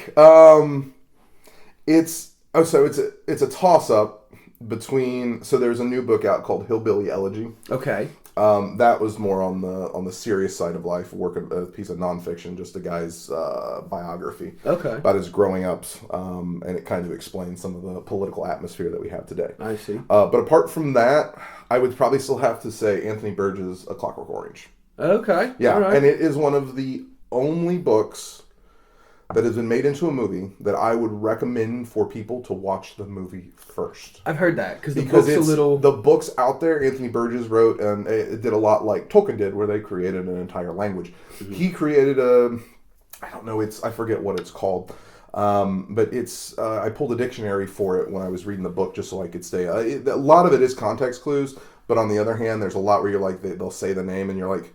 [SPEAKER 3] It's a toss-up between... So there's a new book out called Hillbilly Elegy. Okay. That was more on the serious side of life, a piece of nonfiction, just a guy's biography about his growing ups, and it kind of explains some of the political atmosphere that we have today. I see. But apart from that, I would probably still have to say Anthony Burgess' A Clockwork Orange. Okay. Yeah, right. And it is one of the only books that has been made into a movie that I would recommend for people to watch the movie first.
[SPEAKER 2] I've heard that, because the book's a little...
[SPEAKER 3] The book's out there, Anthony Burgess wrote, and it did a lot like Tolkien did, where they created an entire language. Mm-hmm. He created I forget what it's called, but it's, I pulled a dictionary for it when I was reading the book, just so I could stay... a lot of it is context clues, but on the other hand, there's a lot where you're like, they'll say the name, and you're like,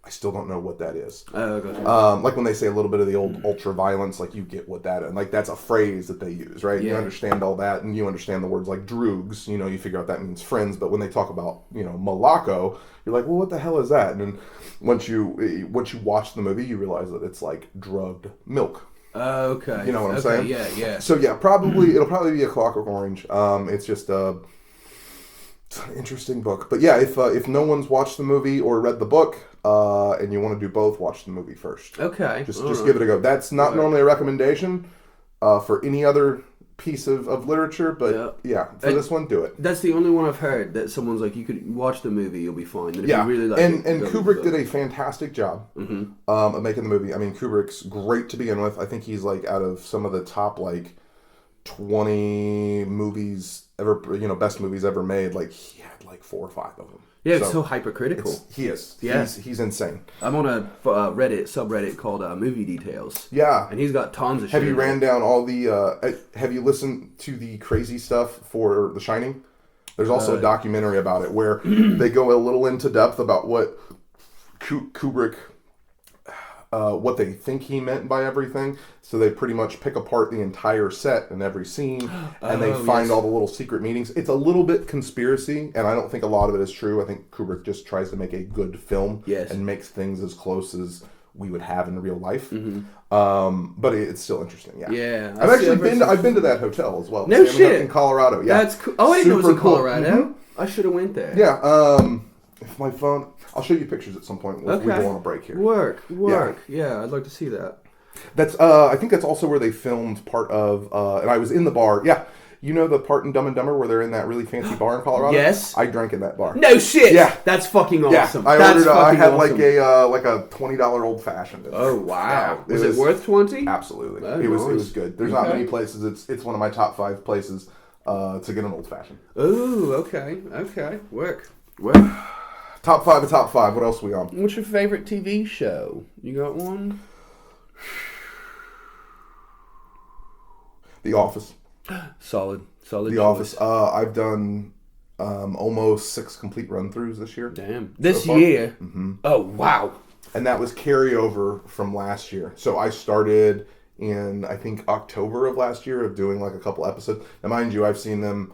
[SPEAKER 3] I still don't know what that is.
[SPEAKER 2] Oh, gotcha.
[SPEAKER 3] Like when they say a little bit of the old ultra violence, like you get what that, and like that's a phrase that they use, right?
[SPEAKER 2] Yeah.
[SPEAKER 3] You understand all that, and you understand the words like droogs, you know, you figure out that means friends. But when they talk about, you know, Malacco, you're like, well, what the hell is that? And then once you watch the movie, you realize that it's like drugged milk.
[SPEAKER 2] Okay.
[SPEAKER 3] You know what I'm saying?
[SPEAKER 2] Yeah, yeah.
[SPEAKER 3] So yeah, it'll probably be a Clockwork Orange. It's just it's an interesting book. But yeah, if no one's watched the movie or read the book, and you want to do both, watch the movie first.
[SPEAKER 2] Okay.
[SPEAKER 3] Just give it a go. That's not normally a recommendation for any other piece of literature, but yeah, for this one, do it.
[SPEAKER 2] That's the only one I've heard that someone's like, you could watch the movie, you'll be fine. And if
[SPEAKER 3] Yeah,
[SPEAKER 2] you really like
[SPEAKER 3] and
[SPEAKER 2] it,
[SPEAKER 3] Kubrick did a fantastic job of making the movie. I mean, Kubrick's great to begin with. I think he's like out of some of the top like 20 movies ever, you know, best movies ever made. Like he had like 4 or 5 of them.
[SPEAKER 2] Yeah, it's so hypercritical.
[SPEAKER 3] He is.
[SPEAKER 2] Yeah.
[SPEAKER 3] He's insane.
[SPEAKER 2] I'm on a subreddit called Movie Details.
[SPEAKER 3] Yeah.
[SPEAKER 2] And he's got tons of shit.
[SPEAKER 3] Have you ran down all the, have you listened to the crazy stuff for The Shining? There's also a documentary about it where they go a little into depth about what Kubrick, what they think he meant by everything. So they pretty much pick apart the entire set and every scene, and they find all the little secret meanings. It's a little bit conspiracy, and I don't think a lot of it is true. I think Kubrick just tries to make a good film and makes things as close as we would have in real life. But it's still interesting. Yeah.
[SPEAKER 2] Yeah.
[SPEAKER 3] I've been to that hotel as well.
[SPEAKER 2] No shit.
[SPEAKER 3] In Colorado. Yeah.
[SPEAKER 2] That's cool. Oh, I didn't know it was in
[SPEAKER 3] Cool.
[SPEAKER 2] Colorado. I should have went there.
[SPEAKER 3] Yeah. If my phone, I'll show you pictures at some point. We go on a break here.
[SPEAKER 2] Work. Yeah, I'd like to see that.
[SPEAKER 3] That's I think that's also where they filmed part of and I was in the bar. Yeah. You know the part in Dumb and Dumber where they're in that really fancy bar in Colorado?
[SPEAKER 2] Yes.
[SPEAKER 3] I drank in that bar.
[SPEAKER 2] No shit.
[SPEAKER 3] Yeah.
[SPEAKER 2] That's fucking awesome.
[SPEAKER 3] Yeah. I had
[SPEAKER 2] awesome.
[SPEAKER 3] like a $20 old fashioned.
[SPEAKER 2] Oh wow.
[SPEAKER 3] Yeah,
[SPEAKER 2] was it worth 20?
[SPEAKER 3] Absolutely.
[SPEAKER 2] Oh,
[SPEAKER 3] it was good. There's not many places. It's one of my top 5 places to get an old fashioned.
[SPEAKER 2] Ooh, okay. Work.
[SPEAKER 3] Top 5 of top 5. What else are we on?
[SPEAKER 2] What's your favorite TV show? You got one?
[SPEAKER 3] The Office.
[SPEAKER 2] Solid.
[SPEAKER 3] The
[SPEAKER 2] choice.
[SPEAKER 3] Office. I've done almost 6 complete run-throughs this year.
[SPEAKER 2] Damn. This year? Mm-hmm. Oh, wow.
[SPEAKER 3] And that was carryover from last year. So I started in, I think, October of last year of doing like a couple episodes. Now, mind you, I've seen them.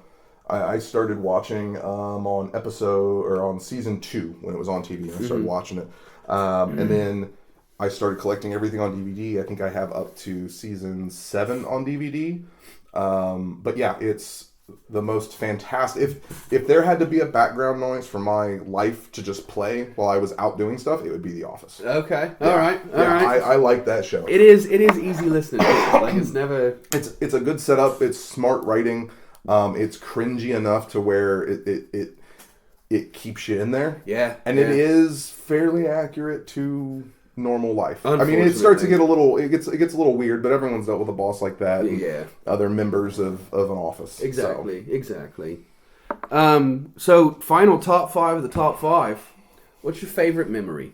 [SPEAKER 3] I started watching on season 2 when it was on TV. And I started watching it. And then I started collecting everything on DVD. I think I have up to season 7 on DVD. But yeah, it's the most fantastic. If there had to be a background noise for my life to just play while I was out doing stuff, it would be The Office.
[SPEAKER 2] Okay.
[SPEAKER 3] Yeah.
[SPEAKER 2] All right.
[SPEAKER 3] I like that show.
[SPEAKER 2] It is easy listening. Like it's never.
[SPEAKER 3] It's a good setup. It's smart writing. It's cringy enough to where it keeps you in there.
[SPEAKER 2] Yeah.
[SPEAKER 3] And it is fairly accurate to normal life. I mean, it starts to get it gets a little weird, but everyone's dealt with a boss like that. And other members of an office.
[SPEAKER 2] Exactly. So final top 5 of the top 5. What's your favorite memory?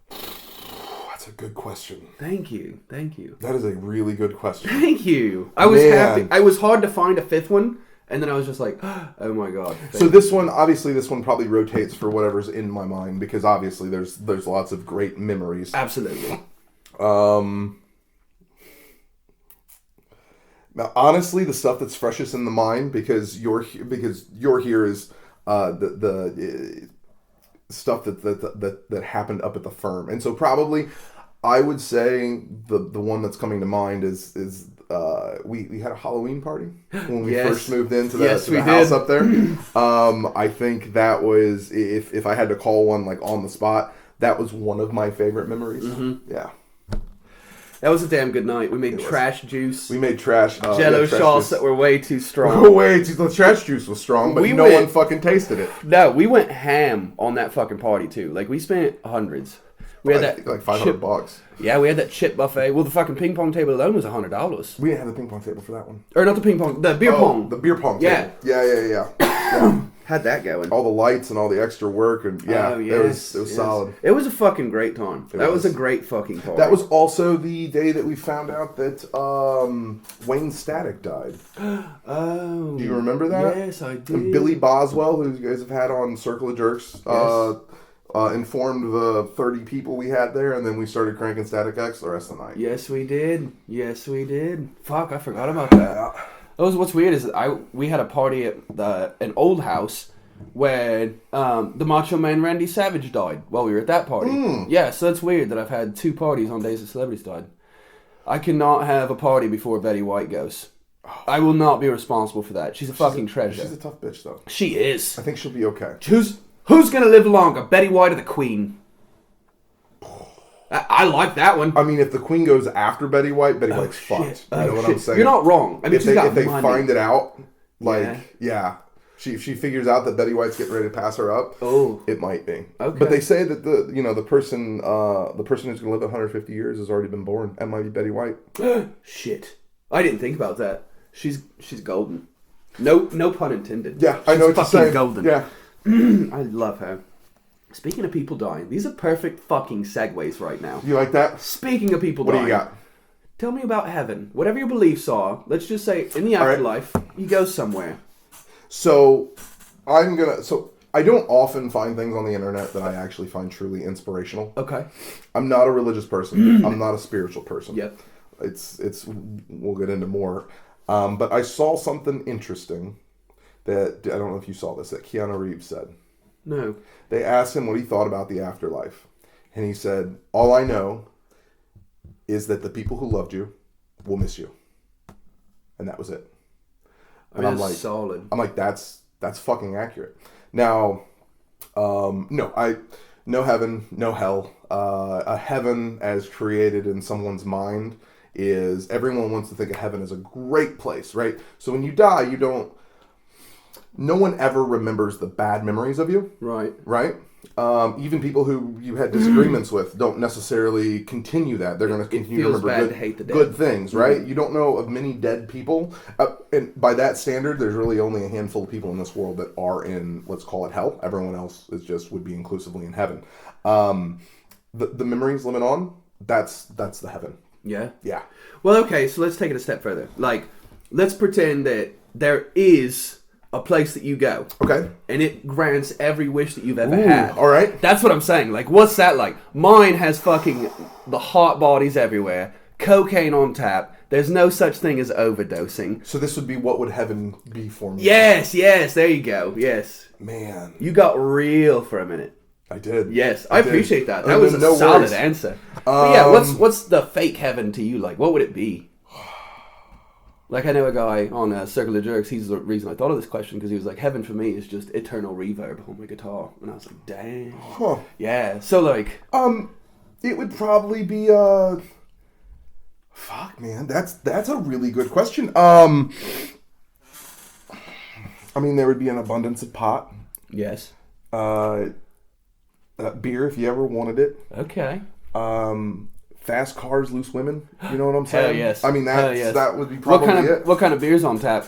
[SPEAKER 3] That's a good question.
[SPEAKER 2] Thank you.
[SPEAKER 3] That is a really good question.
[SPEAKER 2] Thank you. I was happy. I was hard to find a 5th one. And then I was just like, oh my god.
[SPEAKER 3] So this one probably rotates for whatever's in my mind because obviously there's lots of great memories.
[SPEAKER 2] Absolutely.
[SPEAKER 3] Now, honestly, the stuff that's freshest in the mind because you're here is the stuff that happened up at the firm, and so probably I would say the one that's coming to mind is we had a Halloween party when we first moved into the house up there. I think that was if I had to call one like on the spot, that was one of my favorite memories. Mm-hmm. Yeah.
[SPEAKER 2] That was a damn good night. We made trash juice.
[SPEAKER 3] We made trash
[SPEAKER 2] Jello shots that were way too strong.
[SPEAKER 3] The trash juice was strong, but no one fucking tasted it.
[SPEAKER 2] No, we went ham on that fucking party too. Like we spent hundreds. We had that
[SPEAKER 3] like $500.
[SPEAKER 2] Yeah, we had that chip buffet. Well, the fucking ping pong table alone was $100.
[SPEAKER 3] We didn't have the ping pong table for that one.
[SPEAKER 2] Or not the ping pong, the beer pong.
[SPEAKER 3] The beer pong table. Yeah.
[SPEAKER 2] Had that going.
[SPEAKER 3] All the lights and all the extra work and it was solid.
[SPEAKER 2] It was a fucking great time. That was a great fucking party.
[SPEAKER 3] That was also the day that we found out that Wayne Static died.
[SPEAKER 2] Oh.
[SPEAKER 3] Do you remember that?
[SPEAKER 2] Yes, I do.
[SPEAKER 3] And Billy Boswell, who you guys have had on Circle of Jerks, informed the 30 people we had there, and then we started cranking Static X the rest of the night.
[SPEAKER 2] Yes, we did. Yes, we did. Fuck, I forgot about that. What's weird is we had a party at an old house where the Macho Man Randy Savage died while we were at that party. Yeah, so that's weird that I've had 2 parties on days that celebrities died. I cannot have a party before Betty White goes. I will not be responsible for that. She's a fucking treasure.
[SPEAKER 3] She's a tough bitch, though.
[SPEAKER 2] She is.
[SPEAKER 3] I think she'll be okay.
[SPEAKER 2] Who's gonna live longer, Betty White or the Queen? I like that one.
[SPEAKER 3] I mean, if the Queen goes after Betty White's fucked. You know what I'm saying?
[SPEAKER 2] You're not wrong. I mean,
[SPEAKER 3] if they find it out, she figures out that Betty White's getting ready to pass her up.
[SPEAKER 2] Oh,
[SPEAKER 3] it might be.
[SPEAKER 2] Okay.
[SPEAKER 3] But they say that the person who's gonna live 150 years has already been born. That might be Betty White.
[SPEAKER 2] Shit, I didn't think about that. She's golden. No pun intended.
[SPEAKER 3] Yeah, I know what you're saying.
[SPEAKER 2] Golden.
[SPEAKER 3] Yeah.
[SPEAKER 2] I love her. Speaking of people dying, these are perfect fucking segues right now.
[SPEAKER 3] You like that?
[SPEAKER 2] Speaking of people dying.
[SPEAKER 3] What do you got?
[SPEAKER 2] Tell me about heaven. Whatever your beliefs are, let's just say in the afterlife, you go somewhere.
[SPEAKER 3] So, I don't often find things on the internet that I actually find truly inspirational.
[SPEAKER 2] Okay.
[SPEAKER 3] I'm not a religious person. I'm not a spiritual person.
[SPEAKER 2] Yep.
[SPEAKER 3] We'll get into more. But I saw something interesting that, I don't know if you saw this, that Keanu Reeves said.
[SPEAKER 2] No.
[SPEAKER 3] They asked him what he thought about the afterlife. And he said, all I know is that the people who loved you will miss you. And that was it. And I'm like,
[SPEAKER 2] solid.
[SPEAKER 3] I'm like, that's fucking accurate. Now, no heaven, no hell. A heaven as created in someone's mind is, everyone wants to think of heaven as a great place, right? So when you die, no one ever remembers the bad memories of you.
[SPEAKER 2] Right.
[SPEAKER 3] Right? Even people who you had disagreements with don't necessarily continue that. They're going to continue to remember good things, right? You don't know of many dead people. And by that standard, there's really only a handful of people in this world that are in, let's call it hell. Everyone else would be inclusively in heaven. The memories living on, that's the heaven.
[SPEAKER 2] Yeah?
[SPEAKER 3] Yeah.
[SPEAKER 2] Well, okay, so let's take it a step further. Like, let's pretend that there is a place that you go. Okay. And it grants every wish that you've ever had.
[SPEAKER 3] All right.
[SPEAKER 2] That's what I'm saying. Like, what's that like? Mine has fucking the hot bodies everywhere, cocaine on tap. There's no such thing as overdosing.
[SPEAKER 3] So this would be, what would heaven be for me?
[SPEAKER 2] Yes, there you go. Yes.
[SPEAKER 3] Man.
[SPEAKER 2] You got real for a minute.
[SPEAKER 3] I did.
[SPEAKER 2] Yes, I appreciate that. That was a solid answer. But yeah, what's the fake heaven to you like? What would it be? Like, I know a guy on Circle of Jerks, he's the reason I thought of this question, because he was like, heaven for me is just eternal reverb on my guitar. And I was like, damn. Huh. Yeah, so like...
[SPEAKER 3] it would probably be, fuck, man, that's a really good question. I mean, there would be an abundance of pot.
[SPEAKER 2] Yes.
[SPEAKER 3] Beer, if you ever wanted it.
[SPEAKER 2] Okay.
[SPEAKER 3] Fast cars, loose women. You know what I'm saying?
[SPEAKER 2] Hell yes.
[SPEAKER 3] I mean, that would be probably it.
[SPEAKER 2] What kind of beer's on tap?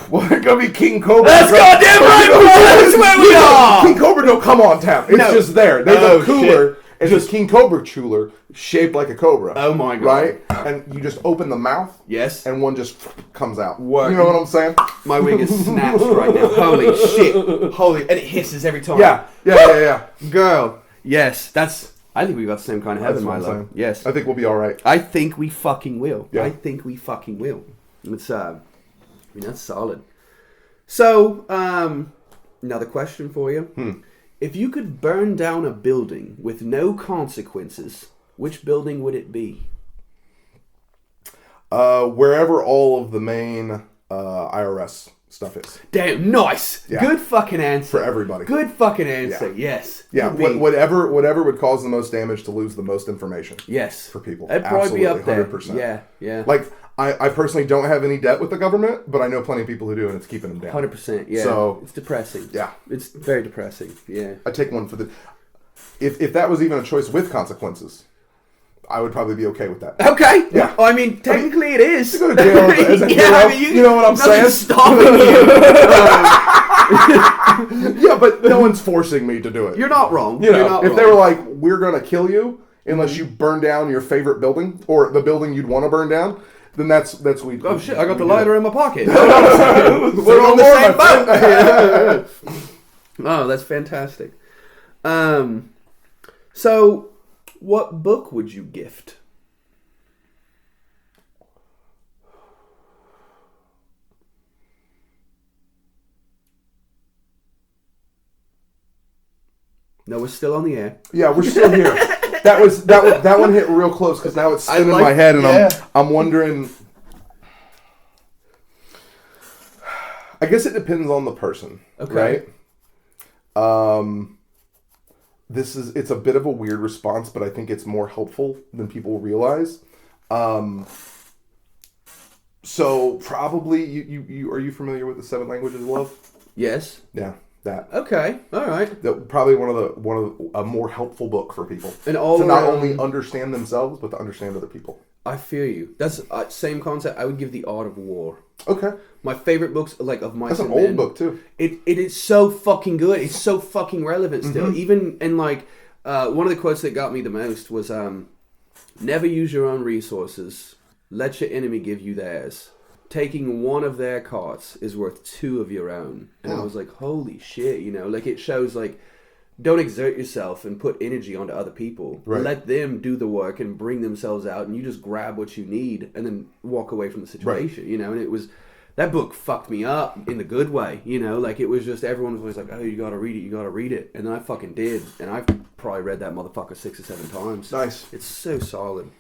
[SPEAKER 3] Well, it's gonna be King Cobra.
[SPEAKER 2] That's goddamn right, bro! That's where we are!
[SPEAKER 3] King Cobra don't come on tap. It's just there. There's a cooler. It's just King Cobra cooler shaped like a cobra.
[SPEAKER 2] Oh my god.
[SPEAKER 3] Right? And you just open the mouth.
[SPEAKER 2] Yes.
[SPEAKER 3] And one just comes out. What? You know what I'm saying?
[SPEAKER 2] My wing is snatched right now. Holy shit. And it hisses every time.
[SPEAKER 3] Yeah.
[SPEAKER 2] Girl. Yes. I think we got the same kind of heaven, Milo. Yes.
[SPEAKER 3] I think we'll be alright.
[SPEAKER 2] I think we fucking will.
[SPEAKER 3] Yeah.
[SPEAKER 2] I think we fucking will. It's, that's solid. So, another question for you. If you could burn down a building with no consequences, which building would it be?
[SPEAKER 3] Wherever all of the main IRS stuff is.
[SPEAKER 2] Damn, nice. Yeah. Good fucking answer.
[SPEAKER 3] For everybody.
[SPEAKER 2] Good fucking answer. Yeah. Yes.
[SPEAKER 3] Yeah. Whatever would cause the most damage to lose the most information.
[SPEAKER 2] Yes.
[SPEAKER 3] For people.
[SPEAKER 2] That'd probably be up there.
[SPEAKER 3] 100%.
[SPEAKER 2] Yeah.
[SPEAKER 3] Like, I personally don't have any debt with the government, but I know plenty of people who do, and it's keeping them down.
[SPEAKER 2] 100%. Yeah.
[SPEAKER 3] So
[SPEAKER 2] it's depressing.
[SPEAKER 3] Yeah.
[SPEAKER 2] It's very depressing. Yeah.
[SPEAKER 3] I take one for the. If that was even a choice with consequences, I would probably be okay with that.
[SPEAKER 2] Okay.
[SPEAKER 3] Yeah.
[SPEAKER 2] I mean, technically it is.
[SPEAKER 3] To go to jail isn't you know what I'm saying?
[SPEAKER 2] Stopping you.
[SPEAKER 3] Yeah, but no one's forcing me to do it.
[SPEAKER 2] You're not wrong.
[SPEAKER 3] You know, if they were like, we're gonna kill you unless you burn down your favorite building or the building you'd want to burn down, then that's we.
[SPEAKER 2] Oh shit! I got the lighter in my pocket.
[SPEAKER 3] We're on the same boat.
[SPEAKER 2] Oh, that's fantastic. So, what book would you gift? No, we're still on the air.
[SPEAKER 3] Yeah, we're still here. That one hit real close because now it's spinning in my head, and I'm wondering. I guess it depends on the person, right? It's a bit of a weird response, but I think it's more helpful than people realize. So probably you are you familiar with the 7 languages of love?
[SPEAKER 2] Yes.
[SPEAKER 3] Yeah. That.
[SPEAKER 2] Okay, all right.
[SPEAKER 3] That probably one of a more helpful book for people
[SPEAKER 2] and all
[SPEAKER 3] to not only understand themselves but to understand other people.
[SPEAKER 2] I feel you. That's same concept. I would give The Art of War.
[SPEAKER 3] Okay.
[SPEAKER 2] My favorite books like of Mice
[SPEAKER 3] That's
[SPEAKER 2] and
[SPEAKER 3] an
[SPEAKER 2] Men.
[SPEAKER 3] old book too.
[SPEAKER 2] It is so fucking good. It's so fucking relevant still.
[SPEAKER 3] Mm-hmm.
[SPEAKER 2] Even and like one of the quotes that got me the most was never use your own resources. Let your enemy give you theirs. Taking one of their carts is worth 2 of your own. And I was like, holy shit, like it shows like, don't exert yourself and put energy onto other people.
[SPEAKER 3] Right.
[SPEAKER 2] Let them do the work and bring themselves out, and you just grab what you need and then walk away from the situation, and it was, that book fucked me up in the good way, like it was just, everyone was always like, oh, you gotta read it. And then I fucking did. And I've probably read that motherfucker 6 or 7 times.
[SPEAKER 3] Nice.
[SPEAKER 2] It's so solid.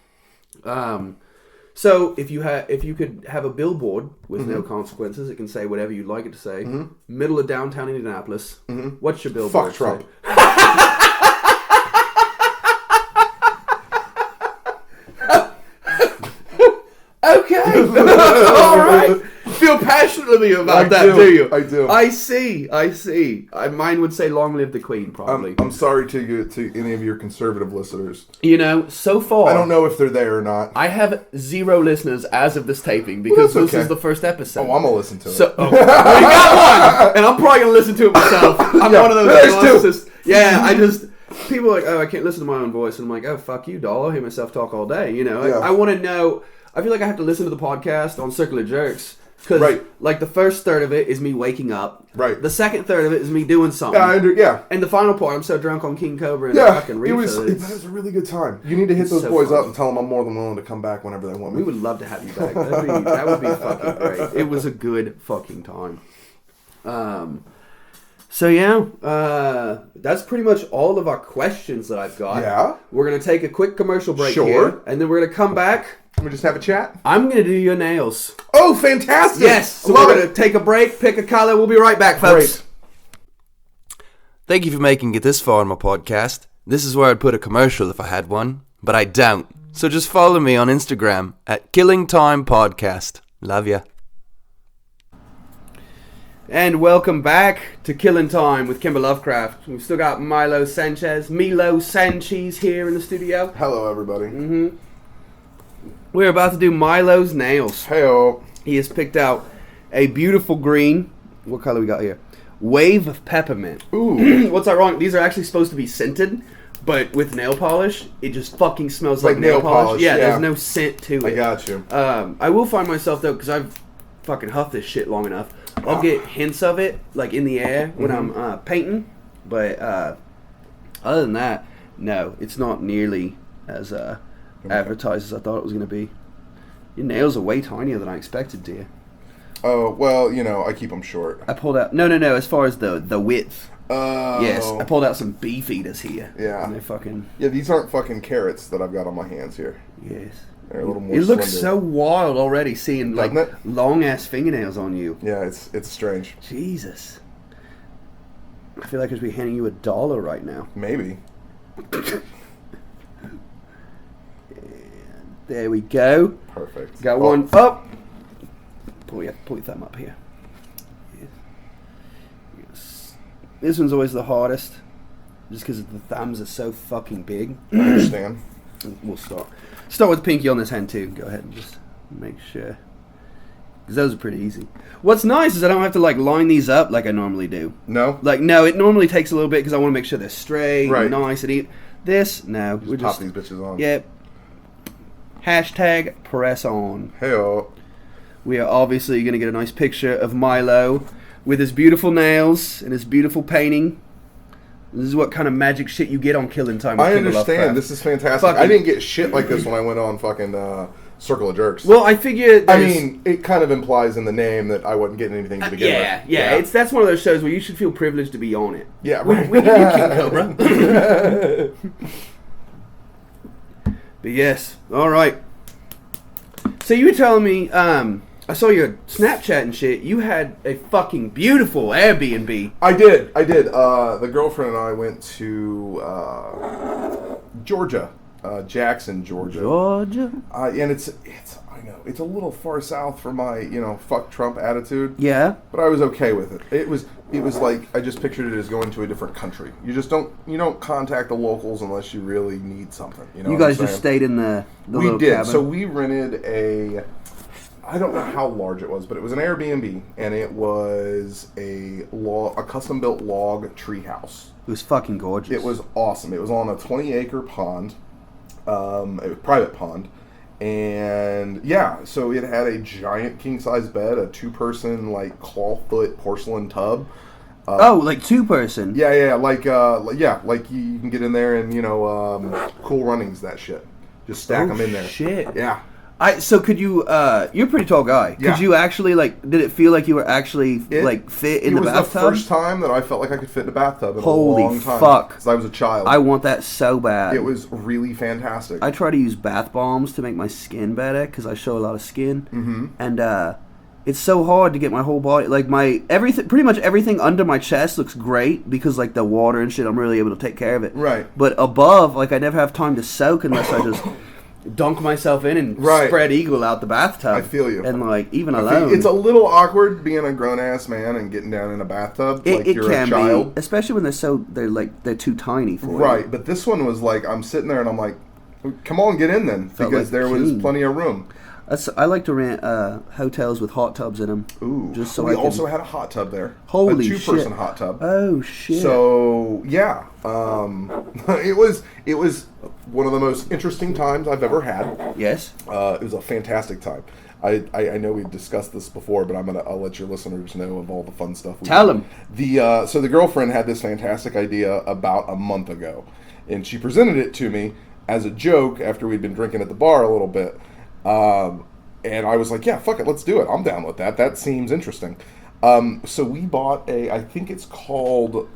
[SPEAKER 2] So if you could have a billboard with no consequences, it can say whatever you'd like it to say. Middle of downtown Indianapolis. What's your billboard?
[SPEAKER 3] Fuck Trump.
[SPEAKER 2] Say? Okay. All right. Feel passionately about that, do you?
[SPEAKER 3] I do.
[SPEAKER 2] I see. Mine would say "Long live the Queen," probably.
[SPEAKER 3] I'm sorry to any of your conservative listeners.
[SPEAKER 2] So far,
[SPEAKER 3] I don't know if they're there or not.
[SPEAKER 2] I have 0 listeners as of this taping because this is the first episode.
[SPEAKER 3] Oh, I'm gonna listen to it.
[SPEAKER 2] So, well, you got one, and I'm probably gonna listen to it myself. I'm one of those narcissists. Yeah, people are like, oh, I can't listen to my own voice, and I'm like, oh, fuck you, doll. I hear myself talk all day. I want to know. I feel like I have to listen to the podcast on Circular Jerks. Because, like, the first third of it is me waking up.
[SPEAKER 3] Right.
[SPEAKER 2] The second third of it is me doing something.
[SPEAKER 3] Yeah.
[SPEAKER 2] And the final part, I'm so drunk on King Cobra and fucking Reaper.
[SPEAKER 3] That was a really good time. You need to hit those boys up and tell them I'm more than willing to come back whenever they want me.
[SPEAKER 2] We would love to have you back. That would be fucking great. It was a good fucking time. So, yeah. That's pretty much all of our questions that I've got.
[SPEAKER 3] Yeah.
[SPEAKER 2] We're going to take a quick commercial break here. And then we're going to come back.
[SPEAKER 3] Can we just have a chat?
[SPEAKER 2] I'm going to do your nails.
[SPEAKER 3] Oh, fantastic!
[SPEAKER 2] Yes, so we're going to take a break, pick a color. We'll be right back, folks. Great. Thank you for making it this far in my podcast. This is where I'd put a commercial if I had one, but I don't. So just follow me on Instagram at Killing Time Podcast. Love ya. And welcome back to Killing Time with Kimber Lovecraft. We've still got Milo Sanchez here in the studio.
[SPEAKER 3] Hello, everybody.
[SPEAKER 2] We're about to do Milo's nails.
[SPEAKER 3] Hey-o.
[SPEAKER 2] He has picked out a beautiful green. What color we got here? Wave of peppermint.
[SPEAKER 3] Ooh.
[SPEAKER 2] What's ironic? These are actually supposed to be scented, but with nail polish, it just fucking smells like nail polish. Yeah, there's no scent to it.
[SPEAKER 3] I got you.
[SPEAKER 2] I will find myself, though, because I've fucking huffed this shit long enough, I'll get hints of it, like, in the air when I'm painting. But other than that, no, it's not nearly as... advertised as I thought it was going to be. Your nails are way tinier than I expected, dear.
[SPEAKER 3] Oh, well, I keep them short.
[SPEAKER 2] I pulled out... No, as far as the width.
[SPEAKER 3] Oh.
[SPEAKER 2] Yes, I pulled out some beef eaters here.
[SPEAKER 3] Yeah.
[SPEAKER 2] And they're fucking...
[SPEAKER 3] Yeah, these aren't fucking carrots that I've got on my hands here.
[SPEAKER 2] Yes.
[SPEAKER 3] They're a little more
[SPEAKER 2] It looks
[SPEAKER 3] slender.
[SPEAKER 2] so wild already, seeing, like, long-ass fingernails on you.
[SPEAKER 3] Yeah, it's strange.
[SPEAKER 2] Jesus. I feel like I should be handing you $1 right now.
[SPEAKER 3] Maybe.
[SPEAKER 2] There we go.
[SPEAKER 3] Perfect.
[SPEAKER 2] Got one up. Pull your thumb up here. Yes. This one's always the hardest, just because the thumbs are so fucking big.
[SPEAKER 3] I understand.
[SPEAKER 2] We'll start with the pinky on this hand too. Go ahead and just make sure, because those are pretty easy. What's nice is I don't have to like line these up like I normally do.
[SPEAKER 3] No.
[SPEAKER 2] No, it normally takes a little bit because I want to make sure they're straight,
[SPEAKER 3] right,
[SPEAKER 2] and nice and even. This no,
[SPEAKER 3] we just pop these bitches on.
[SPEAKER 2] Yeah. Hashtag press on.
[SPEAKER 3] Hey-o.
[SPEAKER 2] We are obviously going to get a nice picture of Milo with his beautiful nails and his beautiful painting. This is what kind of magic shit you get on Killing Time with
[SPEAKER 3] I
[SPEAKER 2] Kimber
[SPEAKER 3] understand.
[SPEAKER 2] Lovecraft.
[SPEAKER 3] This is fantastic. I didn't get shit like this when I went on fucking Circle of Jerks.
[SPEAKER 2] Well, I figured...
[SPEAKER 3] I mean, it kind of implies in the name that I wasn't getting anything to begin with.
[SPEAKER 2] Yeah. That's one of those shows where you should feel privileged to be on it.
[SPEAKER 3] Yeah, right.
[SPEAKER 2] We give you King Cobra. But yes, all right. So you were telling me, I saw your Snapchat and shit. You had a fucking beautiful Airbnb.
[SPEAKER 3] I did. The girlfriend and I went to Georgia, Jackson, Georgia. And it's I know it's a little far south for my fuck Trump attitude.
[SPEAKER 2] Yeah.
[SPEAKER 3] But I was okay with it. It was like I just pictured it as going to a different country. You don't contact the locals unless you really need something.
[SPEAKER 2] You guys just stayed in the little cabin?
[SPEAKER 3] So we rented I don't know how large it was, but it was an Airbnb, and it was a custom-built log treehouse.
[SPEAKER 2] It was fucking gorgeous.
[SPEAKER 3] It was awesome. It was on a 20-acre pond, a private pond, and yeah, so it had a giant king-size bed, a two-person like clawfoot porcelain tub.
[SPEAKER 2] Like two-person.
[SPEAKER 3] Yeah, like you can get in there and Cool Runnings that shit. Just stack them in there.
[SPEAKER 2] Shit.
[SPEAKER 3] Yeah.
[SPEAKER 2] So could you? You're a pretty tall guy.
[SPEAKER 3] Yeah.
[SPEAKER 2] Could you actually did it feel like you were actually fit in the bathtub?
[SPEAKER 3] It was the first time that I felt like I could fit in a bathtub in
[SPEAKER 2] Holy
[SPEAKER 3] a long time.
[SPEAKER 2] fuck!
[SPEAKER 3] Because I was a child.
[SPEAKER 2] I want that so bad.
[SPEAKER 3] It was really fantastic.
[SPEAKER 2] I try to use bath bombs to make my skin better because I show a lot of skin, and it's so hard to get my whole body pretty much everything under my chest looks great because the water and shit I'm really able to take care of it.
[SPEAKER 3] Right.
[SPEAKER 2] But above, I never have time to soak unless I just dunk myself in and spread eagle out the bathtub.
[SPEAKER 3] I feel you.
[SPEAKER 2] And even alone,
[SPEAKER 3] it's a little awkward being a grown ass man and getting down in a bathtub like you're a child.
[SPEAKER 2] Be, especially when they're too tiny for you.
[SPEAKER 3] Right, but this one was I'm sitting there and I'm like, come on, get in then, because there was plenty of room.
[SPEAKER 2] I like to rent hotels with hot tubs in them.
[SPEAKER 3] Ooh,
[SPEAKER 2] just so
[SPEAKER 3] we also had a hot tub there.
[SPEAKER 2] Holy
[SPEAKER 3] shit! A two-person hot tub.
[SPEAKER 2] Oh shit!
[SPEAKER 3] So yeah, it was one of the most interesting times I've ever had.
[SPEAKER 2] Yes.
[SPEAKER 3] It was a fantastic time. I know we've discussed this before, but I'll let your listeners know of all the fun stuff.
[SPEAKER 2] Tell them.
[SPEAKER 3] So the girlfriend had this fantastic idea about a month ago, and she presented it to me as a joke after we'd been drinking at the bar a little bit. And I was like, yeah, fuck it, let's do it. I'm down with that. That seems interesting. So we bought I think it's called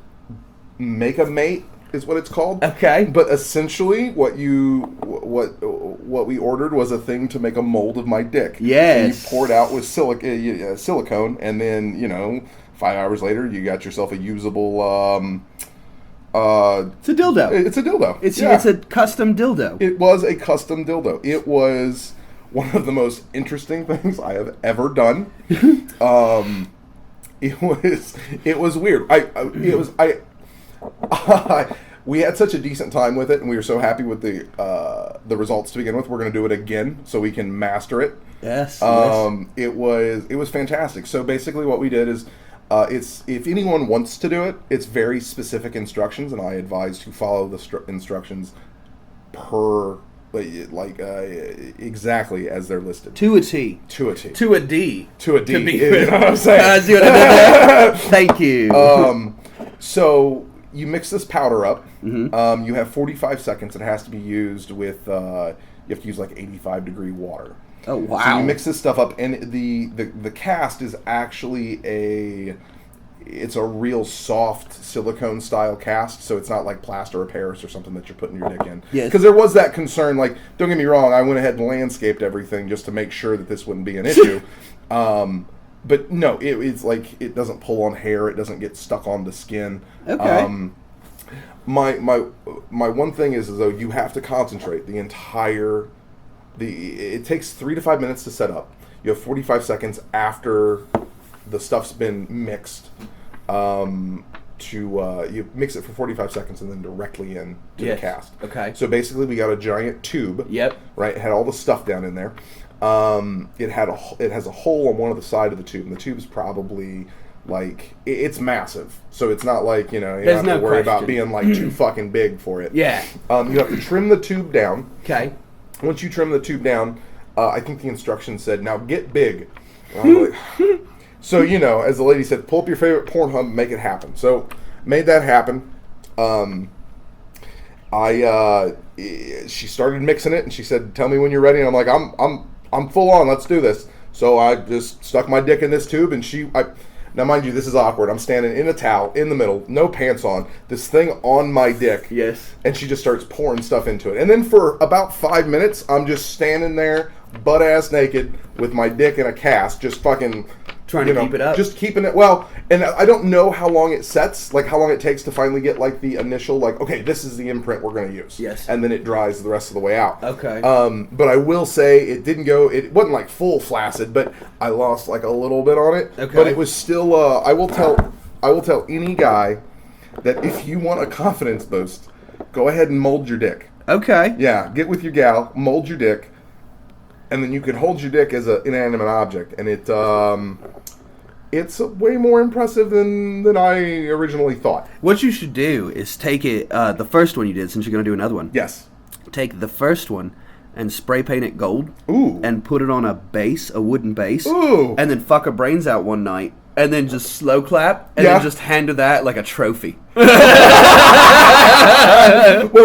[SPEAKER 3] Make a Mate is what it's called.
[SPEAKER 2] Okay.
[SPEAKER 3] But essentially what we ordered was a thing to make a mold of my dick.
[SPEAKER 2] Yes.
[SPEAKER 3] So you pour it out with silicone, and then, 5 hours later you got yourself a usable
[SPEAKER 2] it's a dildo.
[SPEAKER 3] It's a dildo.
[SPEAKER 2] It's a custom dildo.
[SPEAKER 3] It was a custom dildo. It was one of the most interesting things I have ever done. It was weird. We had such a decent time with it, and we were so happy with the results to begin with. We're going to do it again so we can master it.
[SPEAKER 2] Yes.
[SPEAKER 3] It was fantastic. So basically, what we did is, if anyone wants to do it, it's very specific instructions, and I advise to follow the instructions per. Exactly as they're listed.
[SPEAKER 2] To a T.
[SPEAKER 3] To a T.
[SPEAKER 2] To a D.
[SPEAKER 3] To a D.
[SPEAKER 2] To be
[SPEAKER 3] you know what I'm saying?
[SPEAKER 2] See what I did there? Thank you.
[SPEAKER 3] So you mix this powder up. Mm-hmm. You have 45 seconds. It has to be used with. You have to use 85-degree water.
[SPEAKER 2] Oh wow!
[SPEAKER 3] So you mix this stuff up, and the cast is actually it's a real soft silicone style cast, so it's not like plaster or Paris or something that you're putting your dick in.
[SPEAKER 2] Yes.
[SPEAKER 3] Because there was that concern. Don't get me wrong, I went ahead and landscaped everything just to make sure that this wouldn't be an issue. But no, it's it doesn't pull on hair. It doesn't get stuck on the skin.
[SPEAKER 2] Okay.
[SPEAKER 3] My one thing is though you have to concentrate the entire. It takes 3 to 5 minutes to set up. You have 45 seconds after the stuff's been mixed. You mix it for 45 seconds and then directly in to the cast.
[SPEAKER 2] Okay.
[SPEAKER 3] So basically, we got a giant tube.
[SPEAKER 2] Yep.
[SPEAKER 3] Right. It had all the stuff down in there. It has a hole on one of the side of the tube, and the tube's probably it's massive. So it's not you don't have to worry about being too fucking big for it.
[SPEAKER 2] Yeah.
[SPEAKER 3] You have to trim the tube down.
[SPEAKER 2] Okay.
[SPEAKER 3] Once you trim the tube down, I think the instructions said, now get big. And I'm so, as the lady said, pull up your favorite Pornhub and make it happen. So, made that happen. She started mixing it, and she said, "Tell me when you're ready." And I'm like, "I'm full on. Let's do this." So I just stuck my dick in this tube, and now mind you, this is awkward. I'm standing in a towel in the middle, no pants on, this thing on my dick.
[SPEAKER 2] Yes.
[SPEAKER 3] And she just starts pouring stuff into it. And then for about 5 minutes, I'm just standing there, butt ass naked, with my dick in a cast, just fucking
[SPEAKER 2] trying to keep it up.
[SPEAKER 3] Just keeping it well. And I don't know how long it sets, like how long it takes to finally get like the initial, like, okay, this is the imprint we're going to use.
[SPEAKER 2] Yes.
[SPEAKER 3] And then it dries the rest of the way out.
[SPEAKER 2] Okay.
[SPEAKER 3] But I will say it wasn't like full flaccid, but I lost like a little bit on it.
[SPEAKER 2] Okay.
[SPEAKER 3] But it was still, I will tell any guy that if you want a confidence boost, go ahead and mold your dick.
[SPEAKER 2] Okay.
[SPEAKER 3] Yeah, get with your gal, mold your dick, and then you can hold your dick as an inanimate object, and it's way more impressive than I originally thought.
[SPEAKER 2] What you should do is take it, the first one you did, since you're going to do another one.
[SPEAKER 3] Yes.
[SPEAKER 2] Take the first one and spray paint it gold.
[SPEAKER 3] Ooh.
[SPEAKER 2] And put it on a base, a wooden base.
[SPEAKER 3] Ooh.
[SPEAKER 2] And then fuck her brains out one night. And then just slow clap. And then just hand her that like a trophy.
[SPEAKER 3] Well,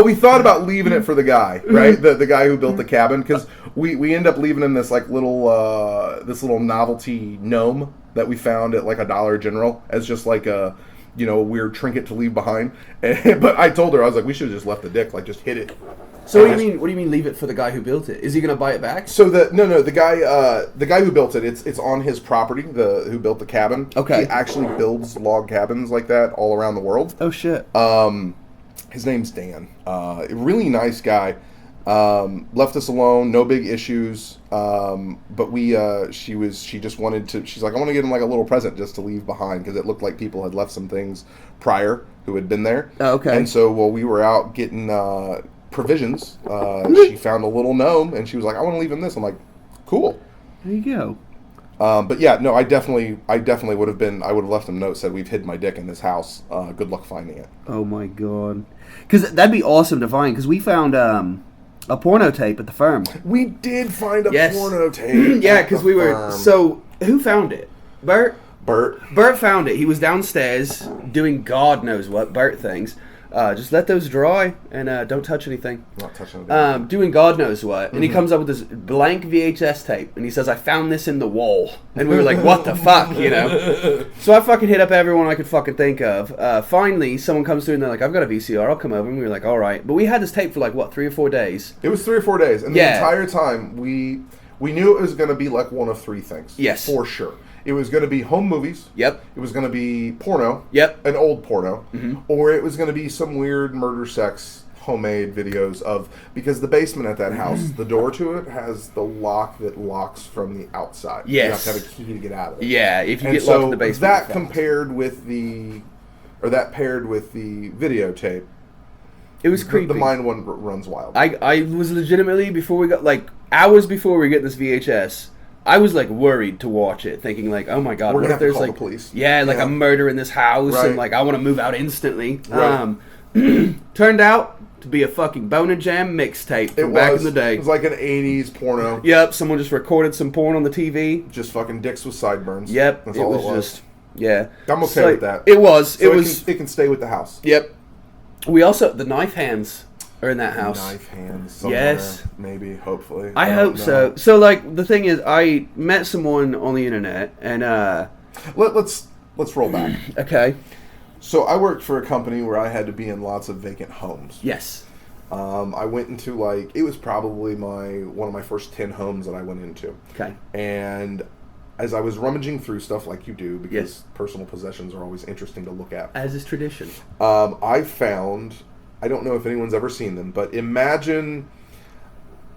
[SPEAKER 3] we thought about leaving it for the guy, right? The guy who built the cabin, because we end up leaving him this like little novelty gnome that we found at like a Dollar General as just like a weird trinket to leave behind. But I told her, I was like, we should have just left the dick, like just hit it.
[SPEAKER 2] So what do you mean leave it for the guy who built it? Is he gonna buy it back?
[SPEAKER 3] So the guy who built it, it's on his property. Who built the cabin.
[SPEAKER 2] Okay.
[SPEAKER 3] He actually builds log cabins like that all around the world.
[SPEAKER 2] Oh shit.
[SPEAKER 3] His name's Dan. A really nice guy. Left us alone, no big issues. But she just wanted to. She's like, I want to give him like a little present just to leave behind, because it looked like people had left some things prior who had been there.
[SPEAKER 2] Oh, okay.
[SPEAKER 3] And so while we were out getting provisions, she found a little gnome, and she was like, I want to leave him this. I'm like, cool.
[SPEAKER 2] There you go.
[SPEAKER 3] But yeah, no, I definitely would have been. I would have left him a note, said, we've hid my dick in this house. Good luck finding it.
[SPEAKER 2] Oh my god. Because that'd be awesome to find. Because we found a porno tape at the firm.
[SPEAKER 3] We did find a porno tape.
[SPEAKER 2] Yeah, because we were. So who found it? Bert. Bert found it. He was downstairs doing God knows what Bert things. Just let those dry and don't touch anything.
[SPEAKER 3] Not touching anything.
[SPEAKER 2] Doing God knows what. And he comes up with this blank VHS tape. And he says, I found this in the wall. And we were like, what the fuck, So I fucking hit up everyone I could fucking think of. Finally, someone comes through and they're like, I've got a VCR. I'll come over. And we were like, all right. But we had this tape for like, 3 or 4 days?
[SPEAKER 3] It was 3 or 4 days. And the entire time, we knew it was going to be like one of 3 things.
[SPEAKER 2] Yes.
[SPEAKER 3] For sure. It was going to be home movies.
[SPEAKER 2] Yep.
[SPEAKER 3] It was going to be porno.
[SPEAKER 2] Yep.
[SPEAKER 3] An old porno.
[SPEAKER 2] Mm-hmm.
[SPEAKER 3] Or it was going to be some weird murder sex homemade videos because the basement at that house, the door to it has the lock that locks from the outside.
[SPEAKER 2] Yes.
[SPEAKER 3] You have to have a key to get out of it.
[SPEAKER 2] Yeah, if you get locked in the basement.
[SPEAKER 3] That paired with the videotape.
[SPEAKER 2] It was creepy.
[SPEAKER 3] The mind one runs wild.
[SPEAKER 2] I was legitimately, before we got, hours before we get this VHS, I was worried to watch it, thinking oh my god, what if there's
[SPEAKER 3] the police.
[SPEAKER 2] A murder in this house,
[SPEAKER 3] right.
[SPEAKER 2] And I want to move out instantly.
[SPEAKER 3] Right.
[SPEAKER 2] Turned out to be a fucking Bone and Jam mixtape from back in the day.
[SPEAKER 3] It was like an 80s porno.
[SPEAKER 2] Yep, someone just recorded some porn on the TV.
[SPEAKER 3] Just fucking dicks with sideburns.
[SPEAKER 2] Yep,
[SPEAKER 3] That's all it was.
[SPEAKER 2] just yeah.
[SPEAKER 3] I'm okay with that.
[SPEAKER 2] It was.
[SPEAKER 3] It can stay with the house.
[SPEAKER 2] Yep. We also the knife hands are in that house.
[SPEAKER 3] Knife hands somewhere,
[SPEAKER 2] yes,
[SPEAKER 3] maybe, hopefully.
[SPEAKER 2] I hope so. So the thing is, I met someone on the internet, and
[SPEAKER 3] let's roll back.
[SPEAKER 2] Okay.
[SPEAKER 3] So I worked for a company where I had to be in lots of vacant homes.
[SPEAKER 2] Yes.
[SPEAKER 3] I went into it was probably one of my first 10 homes that I went into.
[SPEAKER 2] Okay.
[SPEAKER 3] And as I was rummaging through stuff like you do, because
[SPEAKER 2] yes.
[SPEAKER 3] personal possessions are always interesting to look at.
[SPEAKER 2] As is tradition.
[SPEAKER 3] I found, I don't know if anyone's ever seen them, but imagine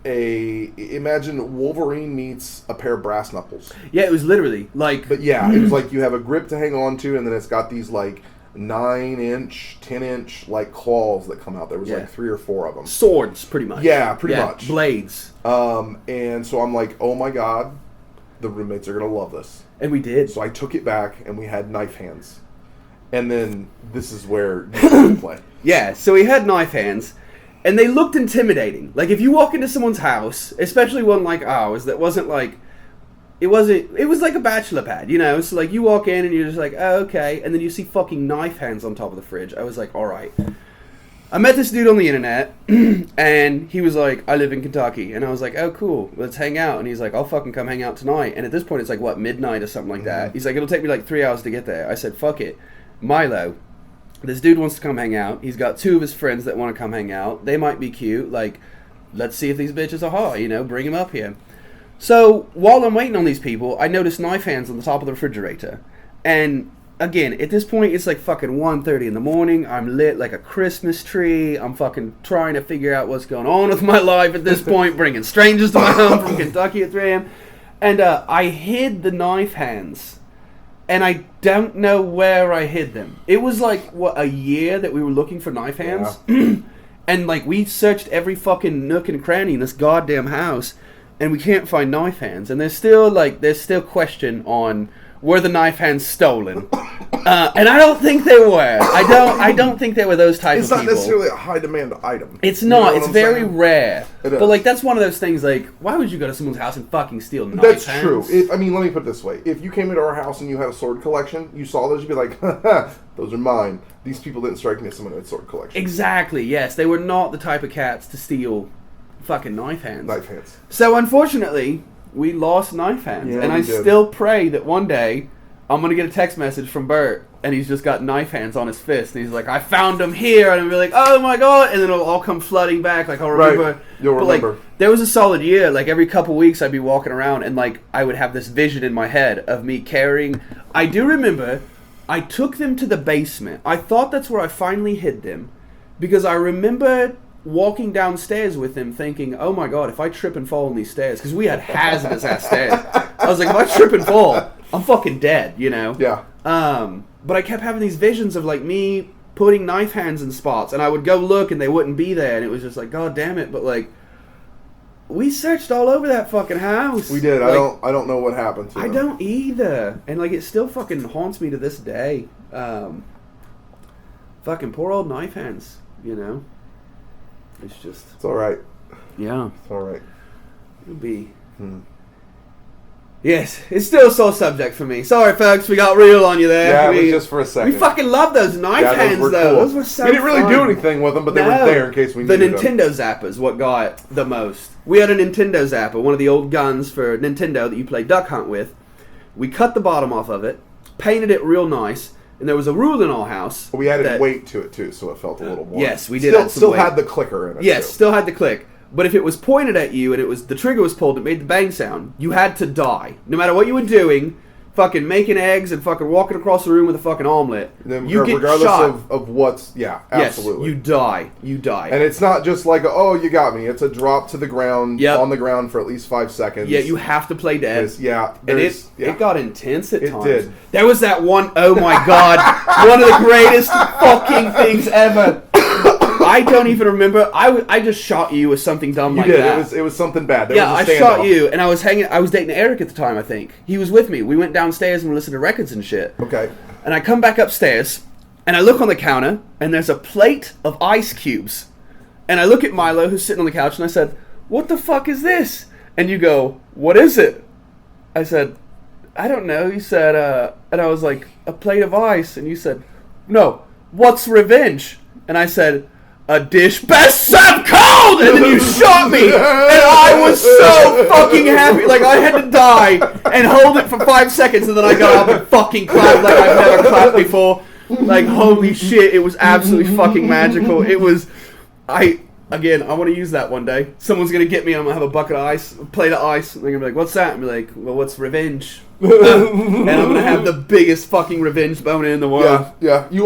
[SPEAKER 3] Wolverine meets a pair of brass knuckles.
[SPEAKER 2] Yeah, it was literally
[SPEAKER 3] But yeah, it was you have a grip to hang on to, and then it's got these 9-inch, 10-inch claws that come out. There was 3 or 4 of them.
[SPEAKER 2] Swords, pretty much.
[SPEAKER 3] Yeah, pretty much.
[SPEAKER 2] Blades.
[SPEAKER 3] And so I'm like, oh my god, the roommates are gonna love this.
[SPEAKER 2] And we did.
[SPEAKER 3] So I took it back, and we had knife hands. And then this is where you play.
[SPEAKER 2] Yeah, so we had knife hands, and they looked intimidating. If you walk into someone's house, especially one like ours, that wasn't it was like a bachelor pad, So you walk in and you're just oh, okay, and then you see fucking knife hands on top of the fridge. I was like, all right. I met this dude on the internet, and he was like, I live in Kentucky. And I was like, oh, cool, let's hang out. And he's like, I'll fucking come hang out tonight. And at this point, it's like, what, midnight or something like that. He's like, it'll take me like 3 hours to get there. I said, fuck it. Milo, this dude wants to come hang out. He's got 2 of his friends that want to come hang out. They might be cute. Like, let's see if these bitches are hot, you know, bring them up here. So, while I'm waiting on these people, I notice knife hands on the top of the refrigerator. And again, at this point, it's like fucking 1:30 in the morning. I'm lit like a Christmas tree. I'm fucking trying to figure out what's going on with my life at this point, bringing strangers to my home from Kentucky at 3 a.m. And I hid the knife hands. And I don't know where I hid them. It was like, what, a year that we were looking for knife hands? Yeah. And like, we searched every fucking nook and cranny in this goddamn house, and we can't find knife hands. And there's still question on, were the knife hands stolen? And I don't think they were. I don't think they were those type of people.
[SPEAKER 3] It's not necessarily a high demand item.
[SPEAKER 2] It's not. It's very rare. But like, that's one of those things. Like, why would you go to someone's house and fucking steal knife hands?
[SPEAKER 3] That's true. I mean, let me put it this way: if you came into our house and you had a sword collection, you saw those, you'd be like, haha, those are mine. These people didn't strike me as someone who had sword collection.
[SPEAKER 2] Exactly. Yes, they were not the type of cats to steal fucking knife hands.
[SPEAKER 3] Knife hands.
[SPEAKER 2] So unfortunately, we lost knife hands, and I still pray that one day I'm going to get a text message from Bert, and he's just got knife hands on his fist, and he's like, I found them here, and I'll be like, oh my god, and then it'll all come flooding back, like I'll remember.
[SPEAKER 3] Right. You'll remember.
[SPEAKER 2] Like, there was a solid year, like every couple weeks I'd be walking around, and like I would have this vision in my head of me carrying, I do remember, I took them to the basement. I thought that's where I finally hid them, because I remember walking downstairs with him thinking, oh my god, if I trip and fall on these stairs, because we had hazardous ass stairs. I was like, if I trip and fall, I'm fucking dead, you know?
[SPEAKER 3] Yeah.
[SPEAKER 2] But I kept having these visions of like me putting knife hands in spots, and I would go look and they wouldn't be there, and it was just like, god damn it. But like, we searched all over that fucking house.
[SPEAKER 3] We did.
[SPEAKER 2] Like,
[SPEAKER 3] I don't know what happened to them.
[SPEAKER 2] I don't either. And like, it still fucking haunts me to this day. Fucking poor old knife hands, you know? It's just...
[SPEAKER 3] It's alright.
[SPEAKER 2] Yeah.
[SPEAKER 3] It's alright.
[SPEAKER 2] It'll be... Yes, it's still a sore subject for me. Sorry, folks, we got real on you there.
[SPEAKER 3] Yeah, it was just for a second.
[SPEAKER 2] We fucking love those knife hands,
[SPEAKER 3] those
[SPEAKER 2] though.
[SPEAKER 3] Cool.
[SPEAKER 2] Those were so
[SPEAKER 3] We didn't really
[SPEAKER 2] fun.
[SPEAKER 3] do anything with them, but they were there in case we needed them.
[SPEAKER 2] The Nintendo Zapper's what got the most. We had a Nintendo Zapper, one of the old guns for Nintendo that you play Duck Hunt with. We cut the bottom off of it, painted it real nice, and there was a rule in our house.
[SPEAKER 3] But we added weight to it, too, so it felt a little more...
[SPEAKER 2] Yes, we did.
[SPEAKER 3] Still had the clicker in it,
[SPEAKER 2] Yes,
[SPEAKER 3] too.
[SPEAKER 2] still had the click. But if it was pointed at you and it was the trigger was pulled, it made the bang sound. You had to die, no matter what you were doing. Fucking making eggs and fucking walking across the room with a fucking omelet.
[SPEAKER 3] Then
[SPEAKER 2] you get
[SPEAKER 3] regardless
[SPEAKER 2] shot.
[SPEAKER 3] of what's... Yeah, absolutely.
[SPEAKER 2] Yes, you die. You die.
[SPEAKER 3] And it's not just like, oh, you got me. It's a drop to the ground, on the ground for at least 5 seconds.
[SPEAKER 2] Yeah, you have to play dead. And it got intense at times.
[SPEAKER 3] It did.
[SPEAKER 2] There was that one, oh my god, one of the greatest fucking things ever. I don't even remember. I just shot you with something dumb like that.
[SPEAKER 3] It was something bad. There
[SPEAKER 2] Yeah,
[SPEAKER 3] was a
[SPEAKER 2] I shot you, and I was dating Eric at the time, I think. He was with me. We went downstairs and we listened to records and shit.
[SPEAKER 3] Okay.
[SPEAKER 2] And I come back upstairs, and I look on the counter, and there's a plate of ice cubes. And I look at Milo, who's sitting on the couch, and I said, what the fuck is this? And you go, what is it? I said, I don't know. You said, and I was like, a plate of ice. And you said, no, what's revenge? And I said, a dish best served cold! And then you shot me! And I was so fucking happy. Like, I had to die and hold it for 5 seconds, and then I got up and fucking clapped like I've never clapped before. Like, holy shit, it was absolutely fucking magical. It was... Again, I want to use that one day. Someone's going to get me, and I'm going to have a bucket of ice, a plate of ice, and they're going to be like, what's that? And be like, well, what's revenge? And I'm going to have the biggest fucking revenge boner in the world.
[SPEAKER 3] Yeah. You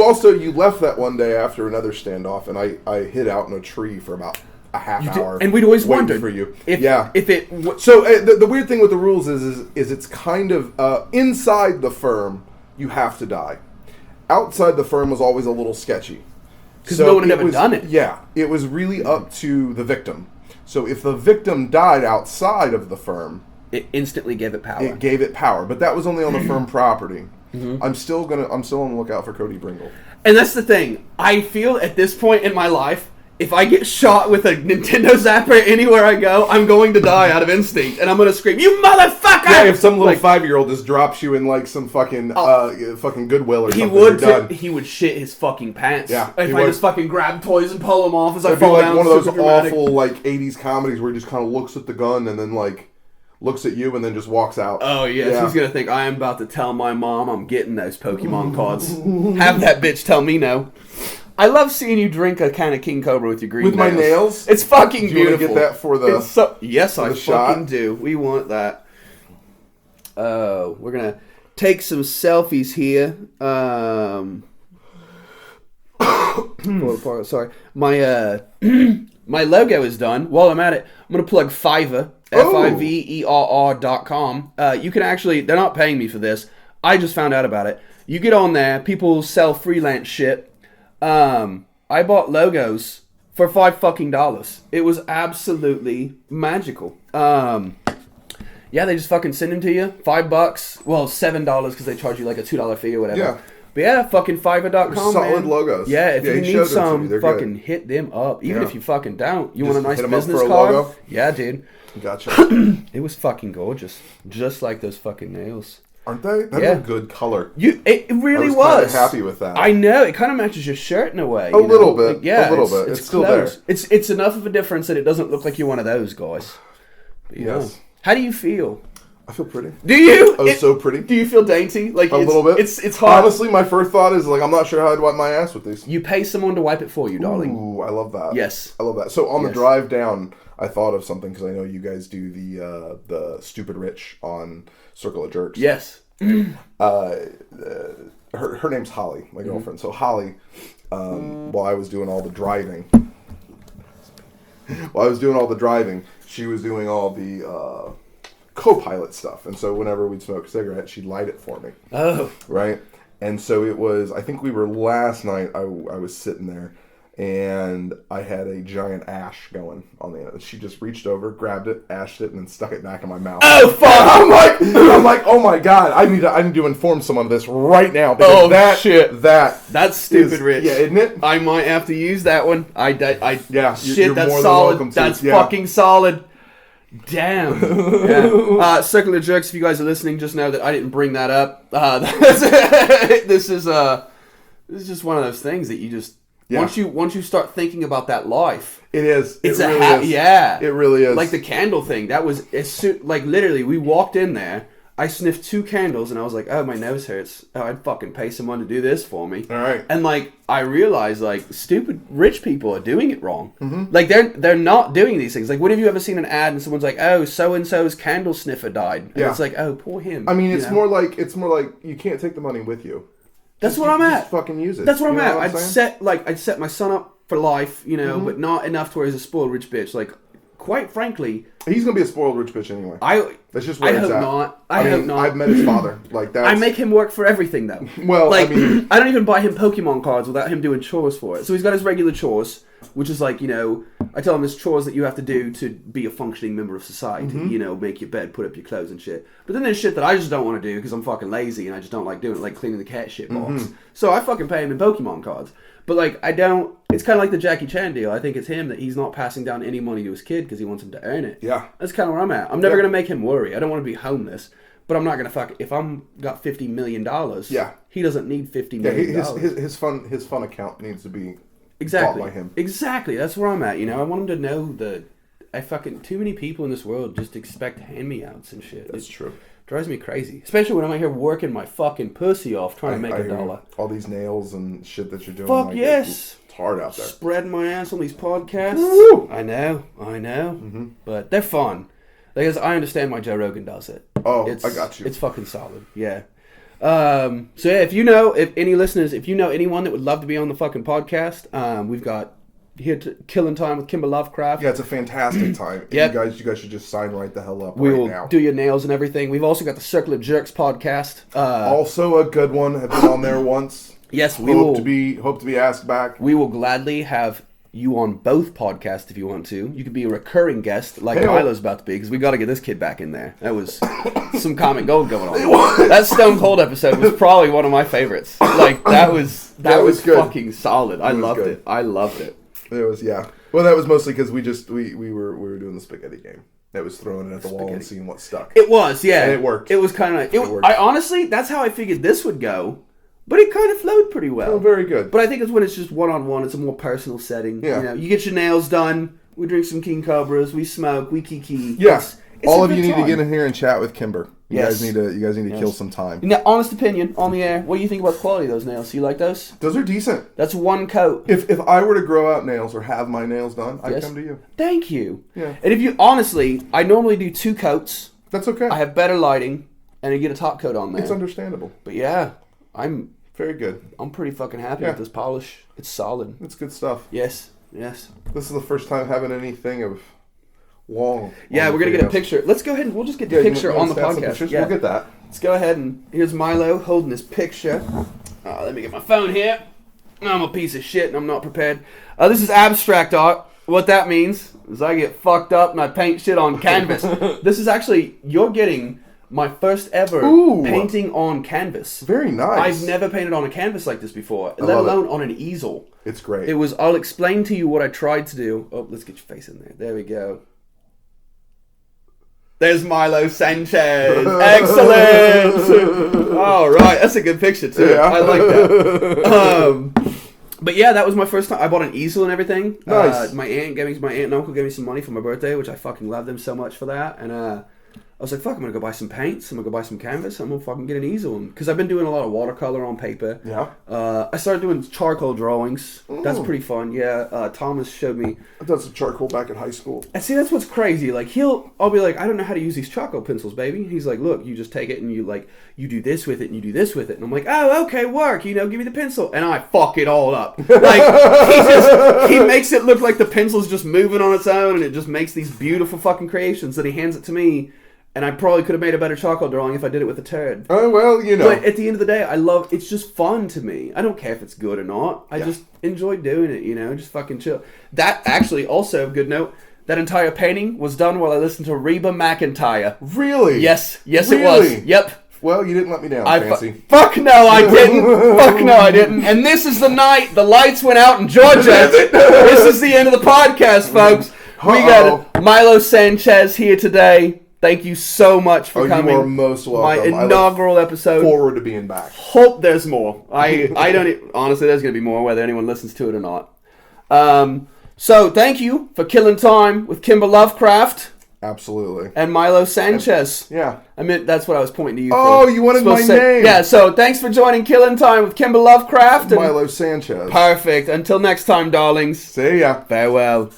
[SPEAKER 3] left that one day after another standoff, and I hid out in a tree for about a half hour.
[SPEAKER 2] And we'd always wondered
[SPEAKER 3] for you.
[SPEAKER 2] So
[SPEAKER 3] the weird thing with the rules is it's kind of inside the firm, you have to die. Outside the firm was always a little sketchy.
[SPEAKER 2] Because no one had ever done it.
[SPEAKER 3] Yeah, it was really up to the victim. So if the victim died outside of the firm,
[SPEAKER 2] it instantly gave it power.
[SPEAKER 3] It gave it power, but that was only on the firm property. Mm-hmm. I'm still on the lookout for Cody Bringle.
[SPEAKER 2] And that's the thing. I feel at this point in my life, if I get shot with a Nintendo Zapper anywhere I go, I'm going to die out of instinct, and I'm going to scream, "You motherfucker!"
[SPEAKER 3] Yeah, if some little 5-year-old just drops you in like some fucking fucking Goodwill or something,
[SPEAKER 2] he would shit his fucking pants.
[SPEAKER 3] Yeah,
[SPEAKER 2] if I just fucking grab toys and pull them off as I
[SPEAKER 3] It'd
[SPEAKER 2] fall
[SPEAKER 3] be
[SPEAKER 2] down.
[SPEAKER 3] like one of those
[SPEAKER 2] dramatic.
[SPEAKER 3] awful like 80s comedies where he just kind of looks at the gun and then like looks at you and then just walks out.
[SPEAKER 2] Oh yes, he's gonna think I am about to tell my mom I'm getting those Pokemon cards. Have that bitch tell me no. I love seeing you drink a can of King Cobra with your green
[SPEAKER 3] with
[SPEAKER 2] nails.
[SPEAKER 3] my nails.
[SPEAKER 2] It's fucking beautiful.
[SPEAKER 3] Do you want to get that for the?
[SPEAKER 2] Yes,
[SPEAKER 3] for
[SPEAKER 2] I
[SPEAKER 3] the
[SPEAKER 2] fucking
[SPEAKER 3] shot?
[SPEAKER 2] do. We want that. We're gonna take some selfies here. Sorry, my my logo is done. While I'm at it, I'm gonna plug Fiverr. Fiverr.com. You can actually, they're not paying me for this. I just found out about it. You get on there, people sell freelance shit. I bought logos for $5. It was absolutely magical. Yeah, they just fucking send them to you. $5. Well, $7 because they charge you like a $2 fee or whatever.
[SPEAKER 3] Yeah.
[SPEAKER 2] But yeah, fucking Fiverr.com.
[SPEAKER 3] Solid
[SPEAKER 2] man.
[SPEAKER 3] logos.
[SPEAKER 2] Yeah, if you need some, fucking
[SPEAKER 3] good.
[SPEAKER 2] hit them up. Even if you fucking don't. You
[SPEAKER 3] Just
[SPEAKER 2] want a nice
[SPEAKER 3] hit 'em up
[SPEAKER 2] business
[SPEAKER 3] for a
[SPEAKER 2] card?
[SPEAKER 3] logo?
[SPEAKER 2] Yeah, dude.
[SPEAKER 3] Gotcha.
[SPEAKER 2] It was fucking gorgeous. Just like those fucking nails.
[SPEAKER 3] Aren't they? That's a good color.
[SPEAKER 2] It really
[SPEAKER 3] I was.
[SPEAKER 2] was.
[SPEAKER 3] Kind of happy with that.
[SPEAKER 2] I know. It kind of matches your shirt in a way.
[SPEAKER 3] A little bit.
[SPEAKER 2] Like, yeah,
[SPEAKER 3] a little bit. It's still
[SPEAKER 2] close.
[SPEAKER 3] there.
[SPEAKER 2] It's enough of a difference that it doesn't look like you're one of those guys. But,
[SPEAKER 3] yes.
[SPEAKER 2] How do you feel?
[SPEAKER 3] I feel pretty.
[SPEAKER 2] Do you?
[SPEAKER 3] Oh, so pretty.
[SPEAKER 2] Do you feel dainty? Like
[SPEAKER 3] a little bit.
[SPEAKER 2] It's hard.
[SPEAKER 3] Honestly, my first thought is like I'm not sure how I'd wipe my ass with these.
[SPEAKER 2] You pay someone to wipe it for you, darling.
[SPEAKER 3] Ooh, I love that.
[SPEAKER 2] Yes.
[SPEAKER 3] I love that. So on the drive down, I thought of something because I know you guys do the Stupid Rich on Circle of Jerks.
[SPEAKER 2] Yes.
[SPEAKER 3] Her name's Holly, my girlfriend. So Holly, while I was doing all the driving, she was doing all the co-pilot stuff. And so whenever we'd smoke a cigarette, she'd light it for me.
[SPEAKER 2] Oh.
[SPEAKER 3] Right? And so it was, I think we were last night, I was sitting there, and I had a giant ash going on the end. She just reached over, grabbed it, ashed it, and then stuck it back in my mouth.
[SPEAKER 2] Oh fuck!
[SPEAKER 3] I'm like, oh my god! I need to inform someone of this right now.
[SPEAKER 2] Shit! That's stupid, Rich.
[SPEAKER 3] Yeah, isn't it?
[SPEAKER 2] I might have to use that one.
[SPEAKER 3] Yeah.
[SPEAKER 2] Shit, that's
[SPEAKER 3] more than
[SPEAKER 2] solid.
[SPEAKER 3] welcome to.
[SPEAKER 2] That's
[SPEAKER 3] Yeah.
[SPEAKER 2] fucking solid. Damn. Yeah. Circle of Jerks. If you guys are listening, just know that I didn't bring that up. This is just one of those things that you just. Yeah. Once you start thinking about that life,
[SPEAKER 3] it is.
[SPEAKER 2] It's
[SPEAKER 3] it really is.
[SPEAKER 2] Yeah,
[SPEAKER 3] it really is.
[SPEAKER 2] Like the candle thing. That was like literally. We walked in there. I sniffed 2 candles and I was like, "Oh, my nose hurts. Oh, I'd fucking pay someone to do this for me."
[SPEAKER 3] All right.
[SPEAKER 2] And like I realized, like stupid rich people are doing it wrong. Mm-hmm. Like they're not doing these things. Like, when have you ever seen an ad and someone's like, "Oh, so and so's candle sniffer died," and it's like, "Oh, poor him."
[SPEAKER 3] I mean, it's more like you can't take the money with you.
[SPEAKER 2] That's what I'm at.
[SPEAKER 3] Just fucking use it.
[SPEAKER 2] That's what I'm at. I'd set my son up for life, but not enough to where he's a spoiled rich bitch. Like, quite frankly,
[SPEAKER 3] he's gonna be a spoiled rich bitch anyway. That's just where
[SPEAKER 2] I
[SPEAKER 3] it's
[SPEAKER 2] hope
[SPEAKER 3] at.
[SPEAKER 2] not. I hope not.
[SPEAKER 3] I've met his father. Like that.
[SPEAKER 2] I make him work for everything though.
[SPEAKER 3] Well,
[SPEAKER 2] like,
[SPEAKER 3] I mean,
[SPEAKER 2] I don't even buy him Pokemon cards without him doing chores for it. So he's got his regular chores, which is like, I tell him there's chores that you have to do to be a functioning member of society. Mm-hmm. Make your bed, put up your clothes and shit. But then there's shit that I just don't want to do because I'm fucking lazy and I just don't like doing it, like cleaning the cat shit box. Mm-hmm. So I fucking pay him in Pokemon cards. But like, I don't. It's kind of like the Jackie Chan deal. I think it's him that he's not passing down any money to his kid because he wants him to earn it.
[SPEAKER 3] Yeah.
[SPEAKER 2] That's kind of where I'm at. I'm never gonna make him worry. I don't want to be homeless. But I'm not gonna if I'm got $50 million. Yeah. He doesn't need $50 million.
[SPEAKER 3] His fun account needs to be
[SPEAKER 2] exactly
[SPEAKER 3] bought by him.
[SPEAKER 2] Exactly. That's where I'm at. I want him to know that too many people in this world just expect hand-me-outs and shit.
[SPEAKER 3] That's true.
[SPEAKER 2] Drives me crazy, especially when I'm out here working my fucking pussy off trying to make a dollar.
[SPEAKER 3] All these nails and shit that you're doing.
[SPEAKER 2] Fuck yes.
[SPEAKER 3] It's hard out there.
[SPEAKER 2] Spreading my ass on these podcasts.
[SPEAKER 3] Woo!
[SPEAKER 2] I know.
[SPEAKER 3] Mm-hmm.
[SPEAKER 2] But they're fun. Because I understand why Joe Rogan does it.
[SPEAKER 3] Oh, I got you.
[SPEAKER 2] It's fucking solid. Yeah. So yeah, if any listeners, if you know anyone that would love to be on the fucking podcast, we've got here to Killing Time with Kimber Lovecraft.
[SPEAKER 3] Yeah, it's a fantastic time.
[SPEAKER 2] Yep.
[SPEAKER 3] You guys should just sign right the hell up
[SPEAKER 2] we
[SPEAKER 3] right
[SPEAKER 2] will
[SPEAKER 3] now.
[SPEAKER 2] Do your nails and everything. We've also got the Circle of Jerks podcast.
[SPEAKER 3] Also a good one. Have been on there once.
[SPEAKER 2] Yes,
[SPEAKER 3] hope to be asked back.
[SPEAKER 2] We will gladly have you on both podcasts if you want to. You could be a recurring guest like Milo's about to be, because we got to get this kid back in there. That was some comic gold going on. That Stone Cold episode was probably one of my favorites. Like that was good. Fucking solid. I loved it.
[SPEAKER 3] It was, yeah. Well, that was mostly because we were doing the spaghetti game. It was throwing it at the wall and seeing what stuck.
[SPEAKER 2] It was, yeah.
[SPEAKER 3] And it worked.
[SPEAKER 2] It was kind of...
[SPEAKER 3] worked.
[SPEAKER 2] I honestly, that's how I figured this would go. But it kind of flowed pretty well.
[SPEAKER 3] Oh, very good.
[SPEAKER 2] But I think it's when it's just one-on-one. It's a more personal setting.
[SPEAKER 3] Yeah.
[SPEAKER 2] You know, you get your nails done. We drink some King Cobras. We smoke. We kiki.
[SPEAKER 3] Yeah.
[SPEAKER 2] It's
[SPEAKER 3] all
[SPEAKER 2] a
[SPEAKER 3] of
[SPEAKER 2] good
[SPEAKER 3] you need
[SPEAKER 2] time.
[SPEAKER 3] to get in here and chat with Kimber. You
[SPEAKER 2] Yes.
[SPEAKER 3] guys need to kill some time.
[SPEAKER 2] Now, honest opinion on the air. What do you think about the quality of those nails? You like those?
[SPEAKER 3] Those are decent.
[SPEAKER 2] That's one coat.
[SPEAKER 3] If I were to grow out nails or have my nails done, I'd
[SPEAKER 2] Yes.
[SPEAKER 3] come to you.
[SPEAKER 2] Thank you.
[SPEAKER 3] Yeah.
[SPEAKER 2] And if you honestly, I normally do 2 coats.
[SPEAKER 3] That's okay.
[SPEAKER 2] I have better lighting, and I get a top coat on there.
[SPEAKER 3] It's understandable.
[SPEAKER 2] But yeah, I'm
[SPEAKER 3] Very good.
[SPEAKER 2] pretty fucking happy
[SPEAKER 3] Yeah.
[SPEAKER 2] with this polish. It's solid.
[SPEAKER 3] It's good stuff.
[SPEAKER 2] Yes.
[SPEAKER 3] This is the first time having anything of long.
[SPEAKER 2] Yeah, we're gonna get a picture. Let's go ahead and we'll just get the picture on the podcast. Yeah.
[SPEAKER 3] We'll get that.
[SPEAKER 2] Let's go ahead and here's Milo holding his picture. Let me get my phone here. I'm a piece of shit and I'm not prepared. This is abstract art. What that means is I get fucked up and I paint shit on canvas. This is actually, you're getting my first ever painting on canvas.
[SPEAKER 3] Very nice.
[SPEAKER 2] I've never painted on a canvas like this before,
[SPEAKER 3] I
[SPEAKER 2] let
[SPEAKER 3] love
[SPEAKER 2] alone on an easel.
[SPEAKER 3] It's great.
[SPEAKER 2] It was, I'll explain to you what I tried to do. Oh, let's get your face in there. There we go. There's Milo Sanchez. Excellent. All right, that's a good picture too.
[SPEAKER 3] Yeah.
[SPEAKER 2] I like that. But yeah, that was my first time. I bought an easel and everything.
[SPEAKER 3] Nice.
[SPEAKER 2] My aunt and uncle gave me some money for my birthday, which I fucking love them so much for that. And I was like, fuck, I'm gonna go buy some paints. I'm gonna go buy some canvas. I'm gonna fucking get an easel. Because I've been doing a lot of watercolor on paper.
[SPEAKER 3] Yeah.
[SPEAKER 2] I started doing charcoal drawings. That's pretty fun. Yeah. Thomas showed me.
[SPEAKER 3] I've done some charcoal back in high school.
[SPEAKER 2] And see, that's what's crazy. Like, I'll be like, I don't know how to use these charcoal pencils, baby. He's like, look, you just take it and you do this with it and you do this with it. And I'm like, oh, okay, work. Give me the pencil. And I fuck it all up. Like, he makes it look like the pencil's just moving on its own and it just makes these beautiful fucking creations that he hands it to me. And I probably could have made a better charcoal drawing if I did it with a turd.
[SPEAKER 3] Oh, well,
[SPEAKER 2] But at the end of the day, it's just fun to me. I don't care if it's good or not. I just enjoy doing it, just fucking chill. That actually, also, good note, that entire painting was done while I listened to Reba McEntire.
[SPEAKER 3] Really?
[SPEAKER 2] Yes, it
[SPEAKER 3] Really?
[SPEAKER 2] was. Yep.
[SPEAKER 3] Well, you didn't let me down, Fancy.
[SPEAKER 2] Fuck no, I didn't. Fuck no, I didn't. And this is the night the lights went out in Georgia. This is the end of the podcast, folks. We got Milo Sanchez here today. Thank you so much for coming.
[SPEAKER 3] You are most welcome.
[SPEAKER 2] My inaugural episode.
[SPEAKER 3] Forward to being back.
[SPEAKER 2] Hope there's more. I don't honestly. There's going to be more, whether anyone listens to it or not. So thank you for killing time with Kimber Lovecraft.
[SPEAKER 3] Absolutely.
[SPEAKER 2] And Milo Sanchez.
[SPEAKER 3] Yeah.
[SPEAKER 2] I mean, that's what I was pointing to you.
[SPEAKER 3] Oh,
[SPEAKER 2] for.
[SPEAKER 3] you wanted my name.
[SPEAKER 2] Yeah. So thanks for joining Killing Time with Kimber Lovecraft. And
[SPEAKER 3] Milo Sanchez.
[SPEAKER 2] Perfect. Until next time, darlings.
[SPEAKER 3] See ya.
[SPEAKER 2] Farewell.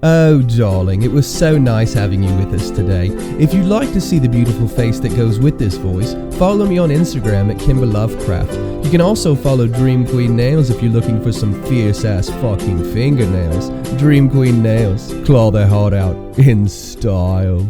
[SPEAKER 1] Oh, darling, it was so nice having you with us today. If you'd like to see the beautiful face that goes with this voice, follow me on Instagram at Kimber Lovecraft. You can also follow Dream Queen Nails if you're looking for some fierce-ass fucking fingernails. Dream Queen Nails, claw their heart out in style.